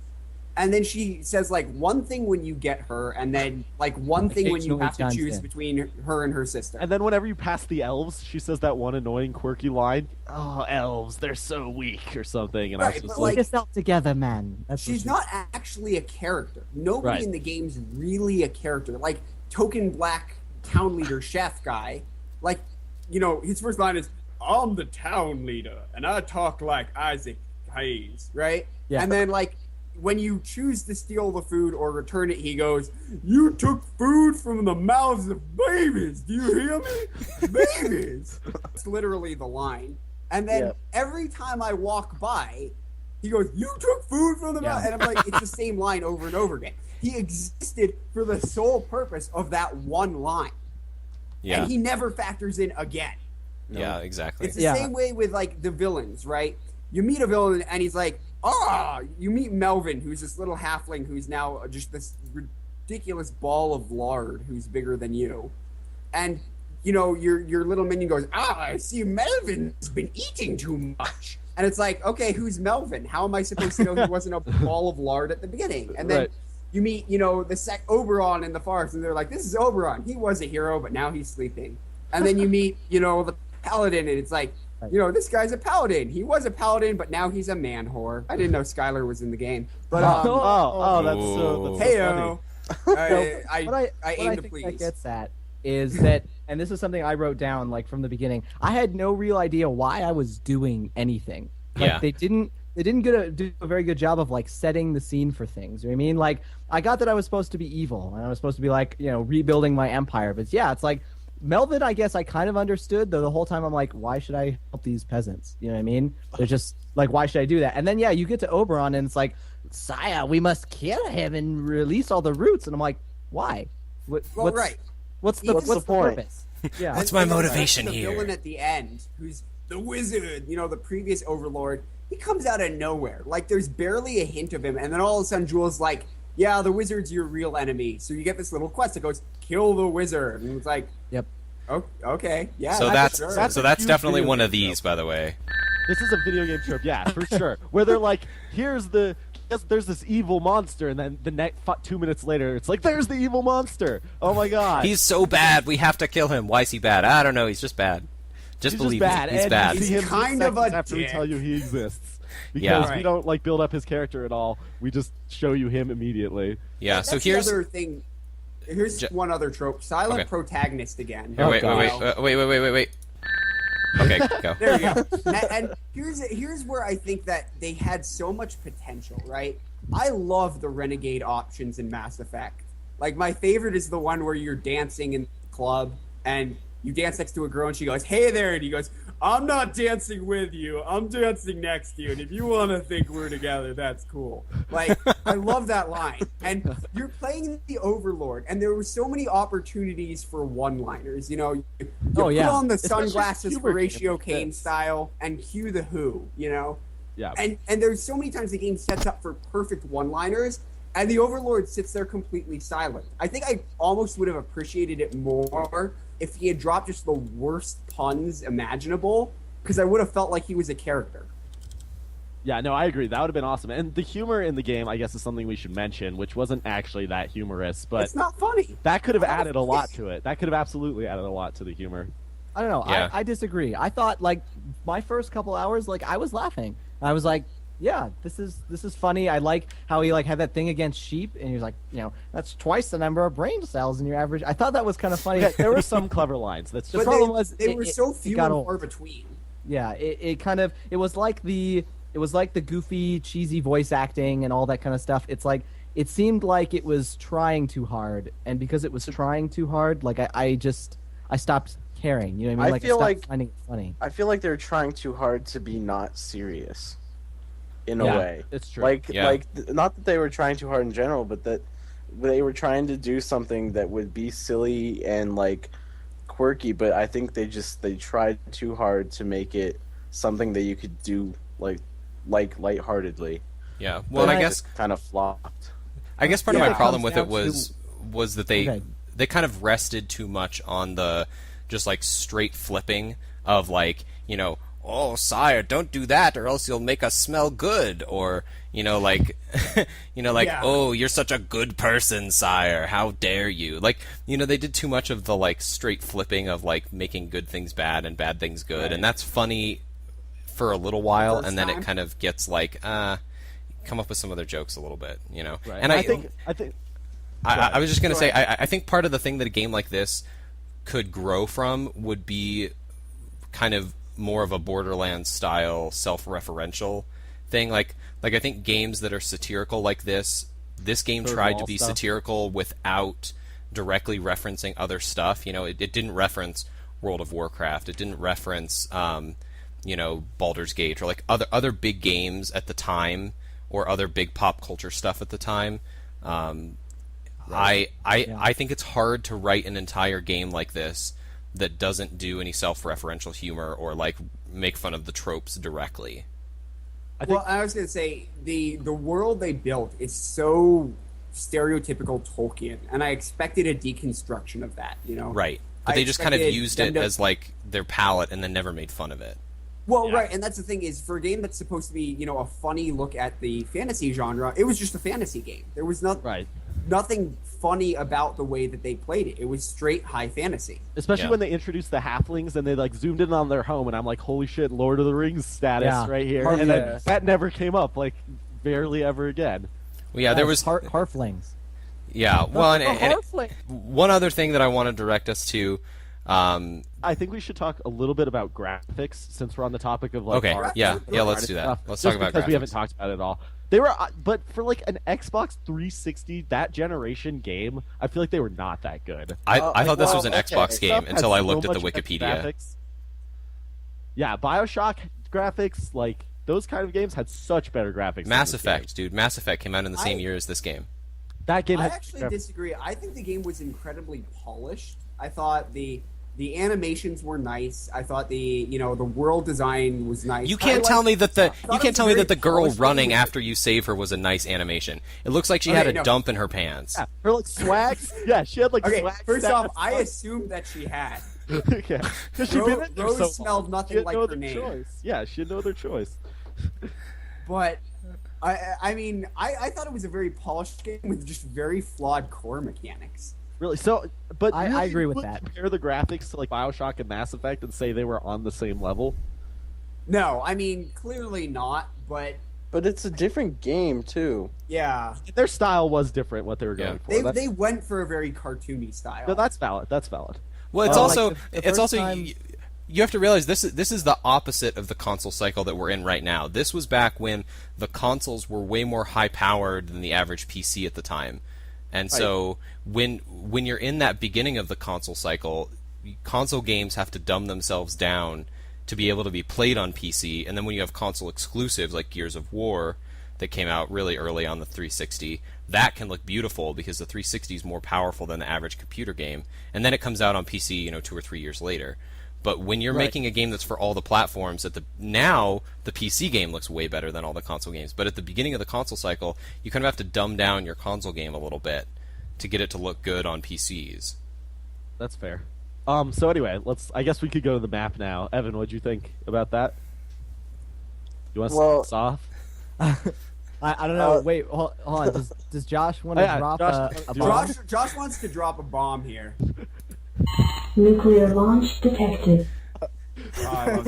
and then she says like one thing when you get her, and then like one thing when you Occasionally have to chimes choose in. between her and her sister. And then whenever you pass the elves, she says that one annoying, quirky line, "Oh, elves, they're so weak," or something. And I was Right, just but, like, Get yourself together, man. That's what She's she- not actually a character. Nobody Right. in the game's really a character. Like token black town leader chef guy, like his first line is, "I'm the town leader and I talk like Isaac Hayes," right? Yeah. And then like when you choose to steal the food or return it, he goes, "You took food from the mouths of babies. Do you hear me? Babies." It's literally the line. And then every time I walk by, he goes, "You took food from the mouth," and I'm like, it's the same line over and over again. He existed for the sole purpose of that one line, Yeah. and he never factors in again. Yeah, exactly. It's the Yeah. same way with like the villains, right? You meet a villain and he's like, you meet Melvin, who's this little halfling who's now just this ridiculous ball of lard who's bigger than you. And your little minion goes, I see Melvin's been eating too much. And it's like, okay, who's Melvin? How am I supposed to know he wasn't a ball of lard at the beginning? And then you meet, the Oberon in the forest, and they're like, this is Oberon. He was a hero, but now he's sleeping. And then you meet, the paladin, and it's like, this guy's a paladin. He was a paladin, but now he's a man whore. I didn't know Skylar was in the game. But that's so hey-o. What I I aim to think please. that gets at is that, and this is something I wrote down like from the beginning. I had no real idea why I was doing anything. Like, Yeah. they didn't do a very good job of like setting the scene for things. You know what I mean? Like, I got that I was supposed to be evil and I was supposed to be like, rebuilding my empire. But yeah, it's like Melvin, I guess I kind of understood, though the whole time I'm like, why should I help these peasants? You know what I mean? They're just like, why should I do that? And then, yeah, you get to Oberon and it's like, sire, we must kill him and release all the roots. And I'm like, why? What's the point? purpose? Yeah. What's my And the motivation rest of here? The villain at the end, who's the wizard, the previous Overlord, he comes out of nowhere. Like, there's barely a hint of him, and then all of a sudden Jewel's like, yeah, the wizard's your real enemy. So you get this little quest that goes, kill the wizard. And it's like, Yep. oh, okay, yeah. So that's that's sure. definitely video one of game these, by the way. This is a video game trope, yeah, for sure. Where they're like, there's this evil monster, and then the next 2 minutes later, it's like, there's the evil monster. Oh my god. He's so bad, we have to kill him. Why is he bad? I don't know. He's just bad. Just He's believe just bad. me. He's and bad. You see him He's kind of a seconds after we dick. tell you he exists. Because Yeah. we don't like build up his character at all. We just show you him immediately. Yeah. That's So here's the other thing. Here's one other trope. Silent Okay. protagonist again. Here, wait. Okay, go. There you go. And here's where I think that they had so much potential, right? I love the renegade options in Mass Effect. Like, my favorite is the one where you're dancing in the club and you dance next to a girl and she goes, hey there, and he goes, I'm not dancing with you, I'm dancing next to you, and if you want to think we're together, that's cool. Like, I love that line. And you're playing the Overlord, and there were so many opportunities for one-liners. You Oh, yeah. put on the Especially sunglasses Hubert Horatio can Kane fit. style and cue the Who, Yeah. And there's so many times the game sets up for perfect one-liners, and the Overlord sits there completely silent. I think I almost would have appreciated it more if he had dropped just the worst puns imaginable, because I would have felt like he was a character. Yeah, no, I agree. That would have been awesome. And the humor in the game, I guess, is something we should mention, which wasn't actually that humorous, but It's not funny. that could have added a lot to it. That could have absolutely added a lot to the humor. I don't know. Yeah. I disagree. I thought like my first couple hours, like I was laughing. I was like, yeah, this is funny. I like how he like had that thing against sheep, and he was like, that's twice the number of brain cells in your average. I thought that was kind of funny. Yeah, there were some clever lines. That's The just But problem was they were so it few got and old. far between. Yeah, it was like the goofy, cheesy voice acting and all that kind of stuff. It's like it seemed like it was trying too hard, and because it was trying too hard, like I stopped caring. You know what I mean? I Like feel stopped like- finding it funny. I feel like they're trying too hard to be not serious, in a Yeah, way. it's true. Yeah. Not that they were trying too hard in general, but that they were trying to do something that would be silly and like quirky. But I think they tried too hard to make it something that you could do like lightheartedly. Yeah. Well, and I guess Kind of flopped. part of Yeah, my it problem comes with it down was that they Okay. they kind of rested too much on the just like straight flipping of like, oh, sire, don't do that or else you'll make us smell good, or like Yeah. oh, you're such a good person, sire, how dare you. Like, they did too much of the like straight flipping of like making good things bad and bad things good, Right. and that's funny for a little while, First and then time. it kind of gets like come up with some other jokes a little bit, Right. And I think I was just going to Go say, ahead. I think part of the thing that a game like this could grow from would be kind of more of a Borderlands style self-referential thing. Like I think games that are satirical like this game Third tried to wall be stuff. satirical without directly referencing other stuff. It didn't reference World of Warcraft. It didn't reference Baldur's Gate or like other big games at the time or other big pop culture stuff at the time. I think it's hard to write an entire game like this that doesn't do any self-referential humor or like make fun of the tropes directly. I was gonna say the world they built is so stereotypical Tolkien, and I expected a deconstruction of that. Right. But they just kind of used it as like their palette and then never made fun of it. Well, right, and that's the thing is, for a game that's supposed to be, a funny look at the fantasy genre, it was just a fantasy game. There was nothing funny about the way that they played it. It was straight high fantasy. Especially when they introduced the halflings and they like zoomed in on their home, and I'm like, holy shit, Lord of the Rings status right here. And then that never came up, like barely ever again. Well, yeah, there was Harflings. Yeah, well, and one other thing that I want to direct us to. I think we should talk a little bit about graphics since we're on the topic of like. Okay, art, yeah, let's do that. Stuff, Let's talk about because graphics. We haven't talked about it at all. They were, but for like an Xbox 360 that generation game, I feel like they were not that good. I thought this was an Xbox game Stuff until had I looked so at the much Wikipedia. graphics. Yeah, BioShock graphics, like those kind of games, had such better graphics. Mass Effect, dude. Mass Effect came out in the same year as this game. That game. I actually disagree. I think the game was incredibly polished. I thought the animations were nice. I thought the world design was nice. You can't tell me that the girl polished running game. after you save her was a nice animation. It looks like she had a dump in her pants. Yeah, her like swags. Yeah, she had like. Okay, swag first status. off, I assumed that she had. Okay, because she'd been in there Rose so smelled long. nothing She had like no her other name. choice. Yeah, she had no other choice. But I mean, I thought it was a very polished game with just very flawed core mechanics. Really? So, but I really, agree you with would that. Compare the graphics to like BioShock and Mass Effect and say they were on the same level. No, I mean clearly not. But it's a different game too. yeah, Their style was different. What they were going for. they went for a very cartoony style. No, that's valid. That's valid. Well, it's Well, also like, the it's first also time- you have to realize this is the opposite of the console cycle that we're in right now. This was back when the consoles were way more high powered than the average PC at the time. And so when you're in that beginning of the console cycle, console games have to dumb themselves down to be able to be played on PC, and then when you have console exclusives like Gears of War that came out really early on the 360, that can look beautiful because the 360 is more powerful than the average computer game, and then it comes out on PC, 2 or 3 years later. But when you're making a game that's for all the platforms, now the PC game looks way better than all the console games. But at the beginning of the console cycle, you kind of have to dumb down your console game a little bit to get it to look good on PCs. That's fair. So anyway, I guess we could go to the map now. Evan, what'd you think about that? You want to start us off? I don't know. Wait, hold on. Does Josh want to drop Josh, a do you bomb? Josh wants to drop a bomb here. Nuclear launch detected. Oh, I love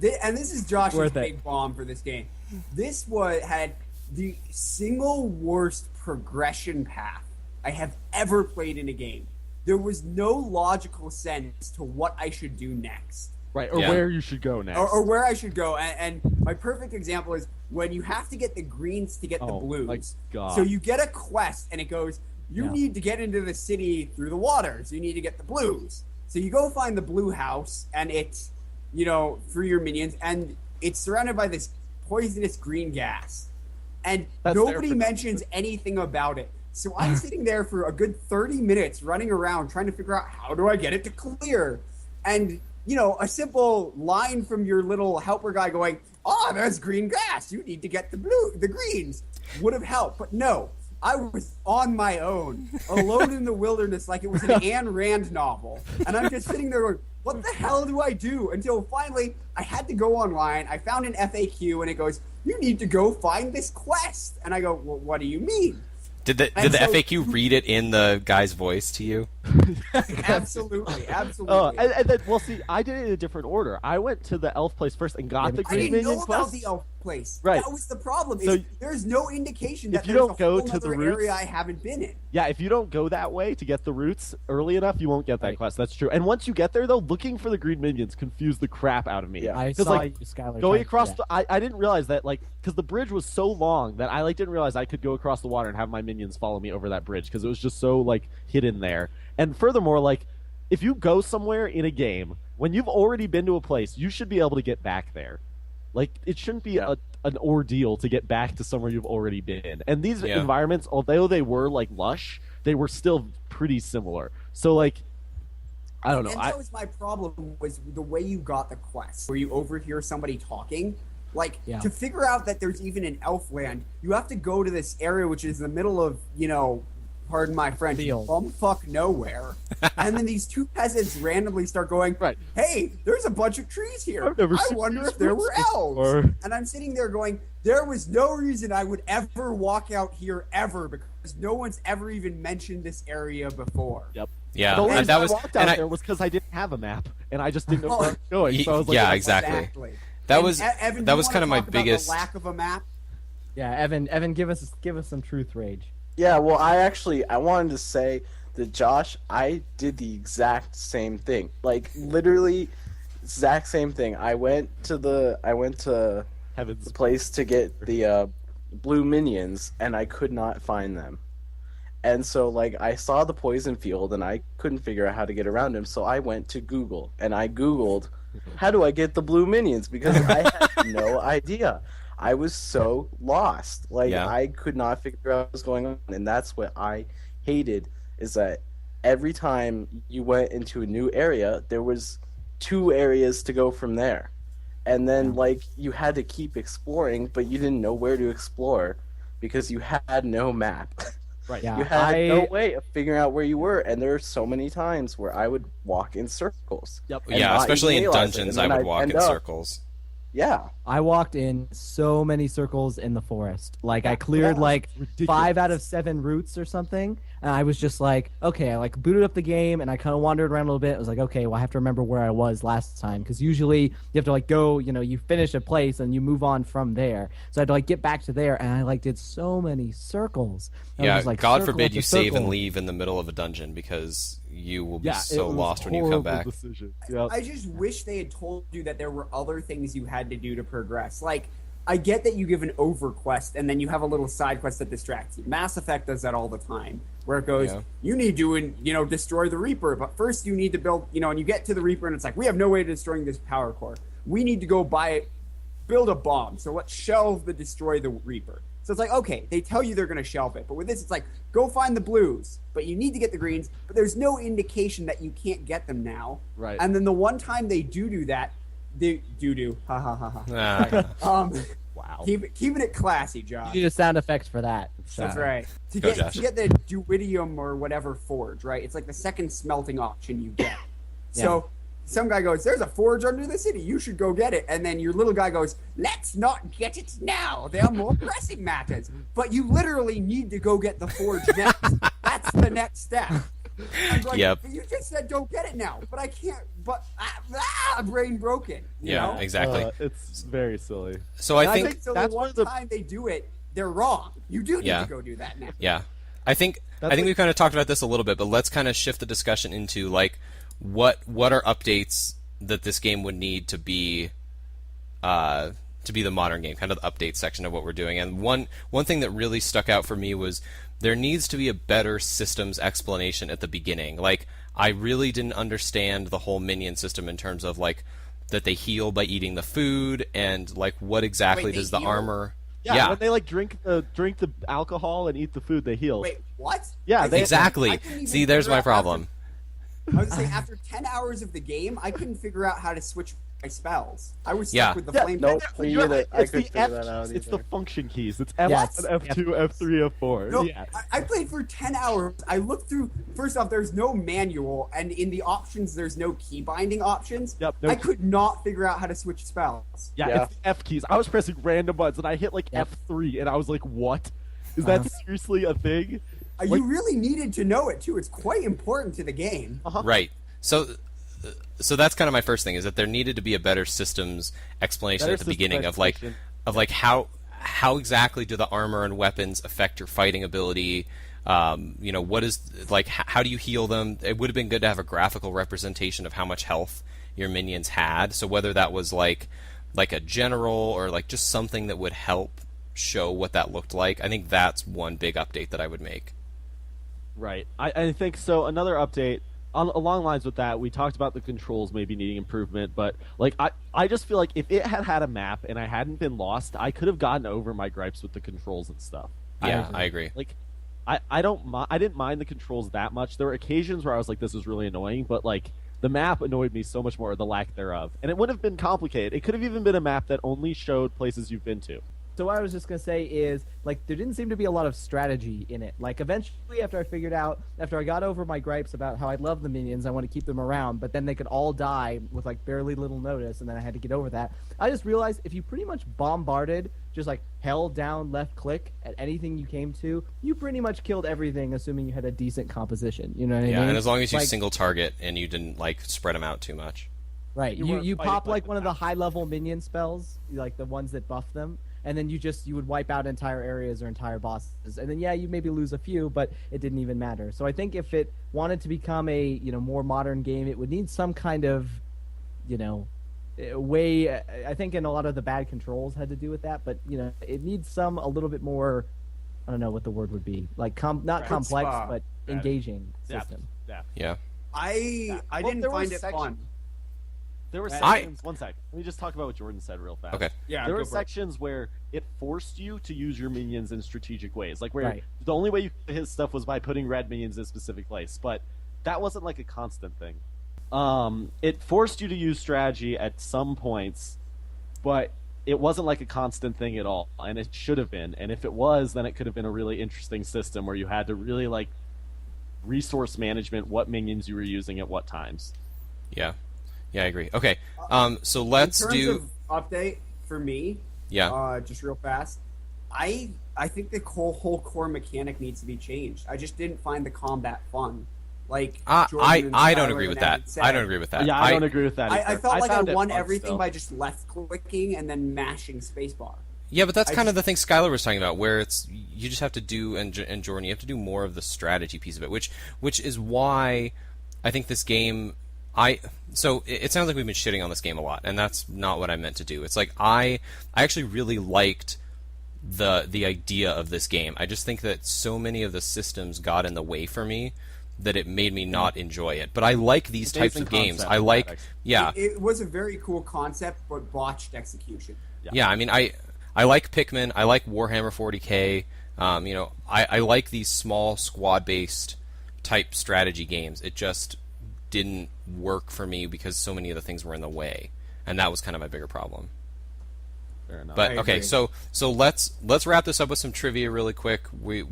that. And this is Josh's Worth it. big bomb for this game. This had the single worst progression path I have ever played in a game. There was no logical sense to what I should do next. Right, or Yeah. where you should go next. Or where I should go. And my perfect example is when you have to get the greens to get the Oh, blues. my God. So you get a quest and it goes, you Yeah. need to get into the city through the waters. You need to get the blues. So you go find the blue house and it's, through your minions, and it's surrounded by this poisonous green gas. And That's nobody fair. mentions anything about it. So I'm sitting there for a good 30 minutes running around trying to figure out how do I get it to clear. And, a simple line from your little helper guy going, there's green grass. You need to get the greens would have helped. But no, I was on my own, alone in the wilderness like it was an Ayn Rand novel. And I'm just sitting there going, what the hell do I do? Until finally I had to go online. I found an FAQ and it goes, you need to go find this quest. And I go, well, what do you mean? Did the And so- FAQ read it in the guy's voice to you? Absolutely. Oh, and then, well, see, I did it in a different order. I went to the elf place first and got the I green didn't minion know about quest. the elf place. Right. That was the problem. So- There's no indication that if you there's don't a go whole to the other roots- area I haven't been in. Yeah, if you don't go that way to get the roots early enough, you won't get that Right. quest. That's true. And once you get there, though, looking for the green minions confused the crap out of me. Yeah. I 'Cause, saw like, you, Skylar. Going trying- across yeah. the, I didn't realize that, like, because the bridge was so long that I didn't realize I could go across the water and have my minions follow me over that bridge because it was just so like hidden there. And furthermore, like, if you go somewhere in a game when you've already been to a place, you should be able to get back there. Like, it shouldn't be an ordeal to get back to somewhere you've already been. And these Yeah. environments, although they were like lush, they were still pretty similar. So like, I don't know. And that was my problem, was the way you got the quest, where you overhear somebody talking. Like, Yeah. to figure out that there's even an elf land, you have to go to this area which is in the middle of, pardon my French, Field. bumfuck nowhere. And then these two peasants randomly start going, Right. hey, there's a bunch of trees here. I've never I seen wonder these if there were trees elves. before." And I'm sitting there going, there was no reason I would ever walk out here ever, because no one's ever even mentioned this area before. Yep. Yeah, The only and reason that I was walked and out I- there was because I didn't have a map and I just didn't know where I was going. So I was like, Yeah, "Oh, exactly. That And was Evan, that do was you kind of wanna my talk about biggest. the lack of a map. Yeah, Evan, give us some truth rage. Yeah, well, I wanted to say that Josh, I did the exact same thing. Like literally, exact same thing. I went to the Heavens. place to get the blue minions, and I could not find them. And so, like, I saw the poison field, and I couldn't figure out how to get around him. So I went to Google, and I Googled, how do I get the blue minions? Because I had no idea. I was so lost. Like, Yeah. I could not figure out what was going on. And that's what I hated, is that every time you went into a new area, there was 2 areas to go from there. And then, like, you had to keep exploring, but you didn't know where to explore because you had no map. Right. Yeah. You had no way of figuring out where you were, and there are so many times where I would walk in circles. Yep. and Yeah, not especially even in realize it, dungeons, and I then would I'd walk end in up- circles. Yeah, I walked in so many circles in the forest. Like I cleared Yeah. like Ridiculous. 5 out of 7 routes or something, and I was just like, okay, I like booted up the game and I kind of wandered around a little bit. I was like, okay, well I have to remember where I was last time, because usually you have to like go, you finish a place and you move on from there. So I had to like get back to there, and I like did so many circles. I was Yeah, just, like, God circle forbid after you save and circle. leave in the middle of a dungeon, because you will be Yeah, so it was lost when you come horrible back. Decision. Yep. I just wish they had told you that there were other things you had to do to progress. Like, I get that you give an over quest and then you have a little side quest that distracts you. Mass Effect does that all the time, where it goes, Yeah. you need to, destroy the Reaper, but first you need to build, and you get to the Reaper and it's like, we have no way of destroying this power core. We need to go build a bomb. So let's shelve the destroy the Reaper. So it's like, okay, they tell you they're going to shelve it. But with this, it's like, go find the blues, but you need to get the greens. But there's no indication that you can't get them now. Right. And then the one time they do that, they do. Ha ha ha ha. Ah, Wow. Keeping it classy, Josh. You need a sound effects for that. That's right. To Go, get Josh. to get the Duidium or whatever forge, right? It's like the second smelting option you get. So some guy goes, "There's a forge under the city. You should go get it." And then your little guy goes, "Let's not get it now. There are more pressing matters." But you literally need to go get the forge next. That's the next step. I'm like, Yep. "But you just said don't get it now." But I can't. But brain broken. You yeah, know? exactly. It's very silly. So I And think, so that's the one one of the- time they do it, they're wrong. You do need Yeah. to go do that now. yeah, I think That's like- we've kind of talked about this a little bit, but let's kind of shift the discussion into like what are updates that this game would need to be the modern game, kind of the update section of what we're doing. And one thing that really stuck out for me was there needs to be a better systems explanation at the beginning. Like, I really didn't understand the whole minion system in terms of like that they heal by eating the food, and like what exactly Wait, they does the heal? armor. Yeah, when they like drink the alcohol and eat the food, they heal. Wait, what? Yeah, I they- Exactly. I couldn't even See, there's figure my out problem. I was saying, after 10 hours of the game, I couldn't figure out how to switch my spells. I was stuck Yeah. with the Yeah, flame. nope. pepper. Me You're either. right, I it's couldn't the figure F that out keys. It's the either. function keys. It's Yes. F1, F2, F3, F4. No, Yeah. I played for 10 hours. I looked through. First off, there's no manual, and in the options, there's no key binding options. Yep, no I key- could not figure out how to switch spells. Yeah, Yeah. it's the F keys. I was pressing random buttons and I hit like Yep. F3 and I was like, what? Is that seriously a thing? Like- You really needed to know it too. It's quite important to the game. Right. So that's kind of my first thing, is that there needed to be a better systems explanation Better at the beginning system of like how exactly do the armor and weapons affect your fighting ability? What is like how do you heal them? It would have been good to have a graphical representation of how much health your minions had. So whether that was like a general or like just something that would help show what that looked like, I think that's one big update that I would make. Right. I think so. Another update along lines with that, we talked about the controls maybe needing improvement, but like I just feel like if it had a map and I hadn't been lost, I could have gotten over my gripes with the controls and stuff. Yeah, I agree. Like I didn't mind the controls that much. There were occasions where I was like, this is really annoying, but like The map annoyed me so much more, or the lack thereof. And it wouldn't have been complicated. It could have even been a map that only showed places you've been to. So what I was just gonna say is, like, there didn't seem to be a lot of strategy in it. Like, eventually, after I got over my gripes about how I love the minions, I want to keep them around, but then they could all die with like barely little notice, and then I had to get over that. I just realized if you pretty much bombarded, just like held down left click at anything you came to, you pretty much killed everything, assuming you had a decent composition. You know what I mean? Yeah, and as long as you Like, single target and you didn't like spread them out too much. right, You you weren't fighting pop like the one of the map. high level minion spells, like the ones that buff them, and then you would wipe out entire areas or entire bosses, and then yeah, you maybe lose a few, but it didn't even matter. So I think if it wanted to become a more modern game, it would need some kind of way. I think in a lot of the bad controls had to do with that, but it needs a little bit more. I don't know what the word would be, like not complex, Chutzpah. but engaging Depth. system. Depth. Yeah. I Well, didn't there were find it sections- fun. There were I- sections. One sec. Let me just talk about what Jordan said real fast. Okay. Yeah, There go were for it. sections where it forced you to use your minions in strategic ways. Like where Right. the only way you could hit stuff was by putting red minions in a specific place. But that wasn't like a constant thing. It forced you to use strategy at some points, but it wasn't like a constant thing at all. And it should have been. And if it was, then it could have been a really interesting system where you had to really like resource management, what minions you were using at what times. Yeah. Yeah, I agree. Okay. So let's in terms do. of update for me. Yeah. Just real fast. I think the whole core mechanic needs to be changed. I just didn't find the combat fun. Like Jordan and I don't Skylar agree with and Evan that. said. I don't agree with that. Yeah, I don't agree with that. I either. felt like I found it won fun everything still. by just left clicking and then mashing spacebar. Yeah, but that's I kind of just- the thing Skylar was talking about, where it's you just have to do, and Jordan, you have to do more of the strategy piece of it, which is why I think this game. So it sounds like we've been shitting on this game a lot, and that's not what I meant to do. It's like I actually really liked the idea of this game. I just think that so many of the systems got in the way for me that it made me not enjoy it. But I like these types Amazing of games. concept, I like, Alex. yeah. It was a very cool concept, but botched execution. Yeah, I mean, I like Pikmin. I like Warhammer 40K. I like these small squad-based type strategy games. It just didn't work for me because so many of the things were in the way, and that was kind of my bigger problem. Fair enough. But I okay, agree. so let's wrap this up with some trivia really quick. We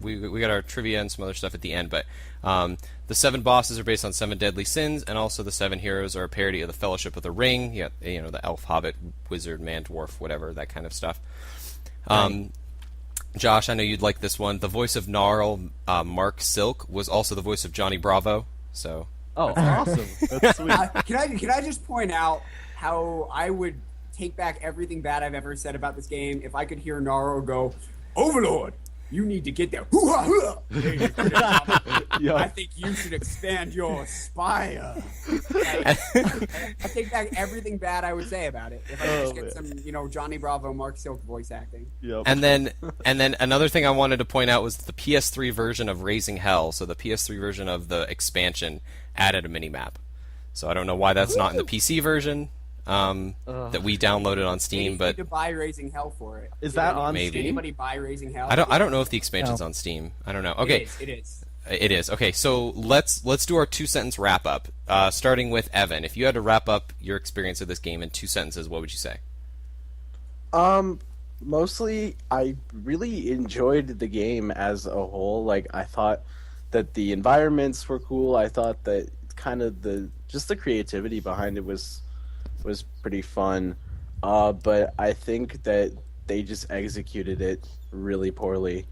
got our trivia and some other stuff at the end, but the 7 bosses are based on 7 deadly sins, and also the 7 heroes are a parody of the Fellowship of the Ring. You got, the elf, hobbit, wizard, man, dwarf, whatever, that kind of stuff. Josh, I know you'd like this one. The voice of Gnarl, Mark Silk, was also the voice of Johnny Bravo. So Oh, awesome. That's sweet. Can I just point out how I would take back everything bad I've ever said about this game if I could hear Naro go, "Overlord, you need to get there." Hoo-ha-hoo! Yeah. I think you should expand your spire. I take back everything bad I would say about it if I could just get some, Johnny Bravo, Mark Silk voice acting. Yep. And then another thing I wanted to point out was the PS3 version of Raising Hell. So the PS3 version of the expansion added a mini map. So I don't know why that's not in the PC version that we downloaded on They Steam, need but to buy Raising Hell for it. Is that on Maybe. Did anybody buy Raising Hell? I don't know if the expansion's No. on Steam. I don't know. Okay, It is. it is. Okay, so let's do our 2-sentence wrap up. Starting with Evan, if you had to wrap up your experience of this game in 2 sentences, what would you say? Mostly, I really enjoyed the game as a whole. Like, I thought that the environments were cool. I thought that kind of the creativity behind it was pretty fun. But I think that they just executed it really poorly.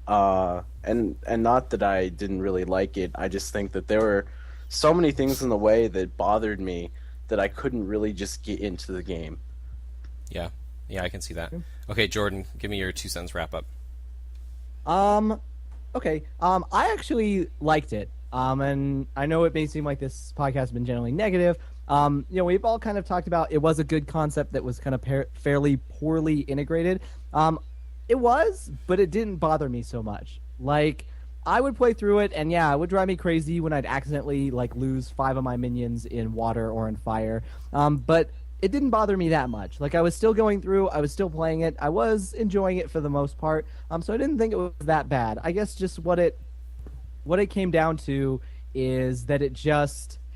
And not that I didn't really like it. I just think that there were so many things in the way that bothered me that I couldn't really just get into the game. Yeah, I can see that. Okay, Jordan, give me your 2-sentence wrap up. Okay. I actually liked it. And I know it may seem like this podcast has been generally negative. We've all kind of talked about it was a good concept that was kind of fairly poorly integrated. It was, but it didn't bother me so much. Like, I would play through it, and yeah, it would drive me crazy when I'd accidentally lose 5 of my minions in water or in fire. But it didn't bother me that much. Like, I was still going through, I was still playing it, I was enjoying it for the most part. So I didn't think it was that bad. I guess just what it came down to is that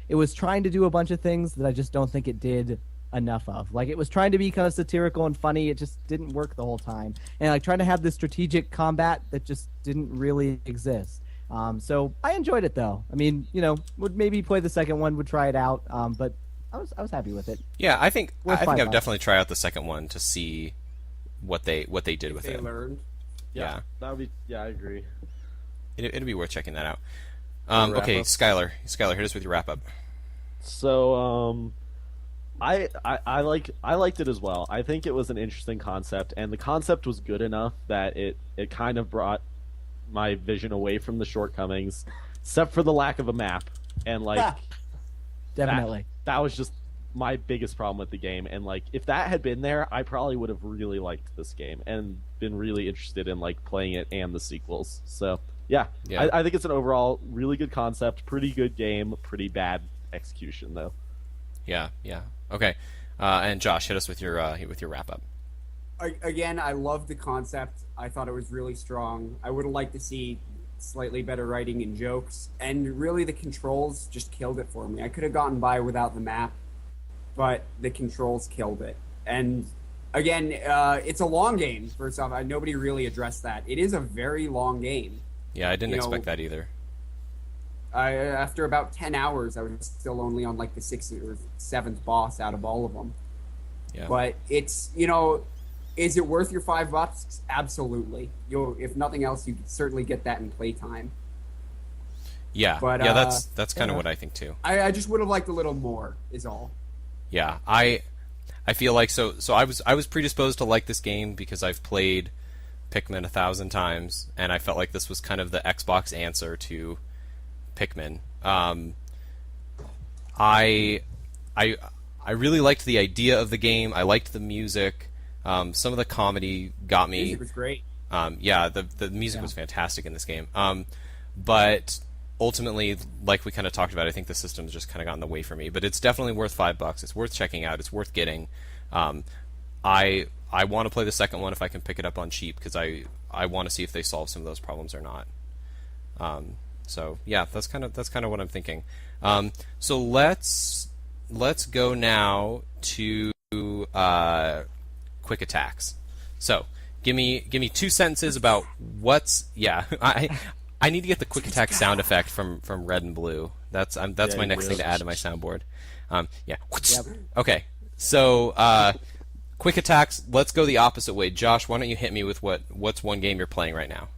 it was trying to do a bunch of things that I just don't think it did enough of. Like, it was trying to be kind of satirical and funny. It just didn't work the whole time. And like trying to have this strategic combat that just didn't really exist. So I enjoyed it though. I mean, would maybe play the second one, would try it out. But I was happy with it. Yeah, I think Worth I $5. would definitely try out the second one to see what they did with They it. learned. Yeah. That would be. Yeah, I agree. It'd be worth checking that out. Wrap Okay, up. Skylar, hit us with your wrap up. So, I liked it as well. I think it was an interesting concept, and the concept was good enough that it kind of brought my vision away from the shortcomings, except for the lack of a map. And like, Definitely. that was just my biggest problem with the game. And like, if that had been there, I probably would have really liked this game and been really interested in like playing it and the sequels. So yeah. I think it's an overall really good concept, pretty good game, pretty bad execution though. Yeah. Okay. And Josh, hit us with your wrap up. Again, I love the concept. I thought it was really strong. I would have liked to see slightly better writing and jokes, and really the controls just killed it for me. I could have gotten by without the map, but the controls killed it. And again, it's a long game. First off, nobody really addressed that. It is a very long game. Yeah, I didn't expect that either. After about 10 hours, I was still only on like the 6th or 7th boss out of all of them. Yeah. But it's, is it worth your $5? Absolutely. If nothing else, you can certainly get that in playtime. Yeah. But, yeah, that's kind of what I think too. I just would have liked a little more, is all. Yeah, I feel like so I was predisposed to like this game because I've played Pikmin 1,000 times, and I felt like this was kind of the Xbox answer to Pikmin. I really liked the idea of the game. I liked the music. Some of the comedy got me. The music was great. Yeah, the music was fantastic in this game. But ultimately, like we kind of talked about, I think the system's just kind of got in the way for me. But it's definitely worth $5. It's worth checking out. It's worth getting. I want to play the second one if I can pick it up on cheap, because I want to see if they solve some of those problems or not. So yeah, that's kind of what I'm thinking. So let's go now to quick attacks. So give me 2 sentences about what's I need to get the quick attack sound effect from Red and Blue. That's my next thing to add to my soundboard. Yeah. Yep. Okay. So quick attacks. Let's go the opposite way. Josh, why don't you hit me with what's one game you're playing right now?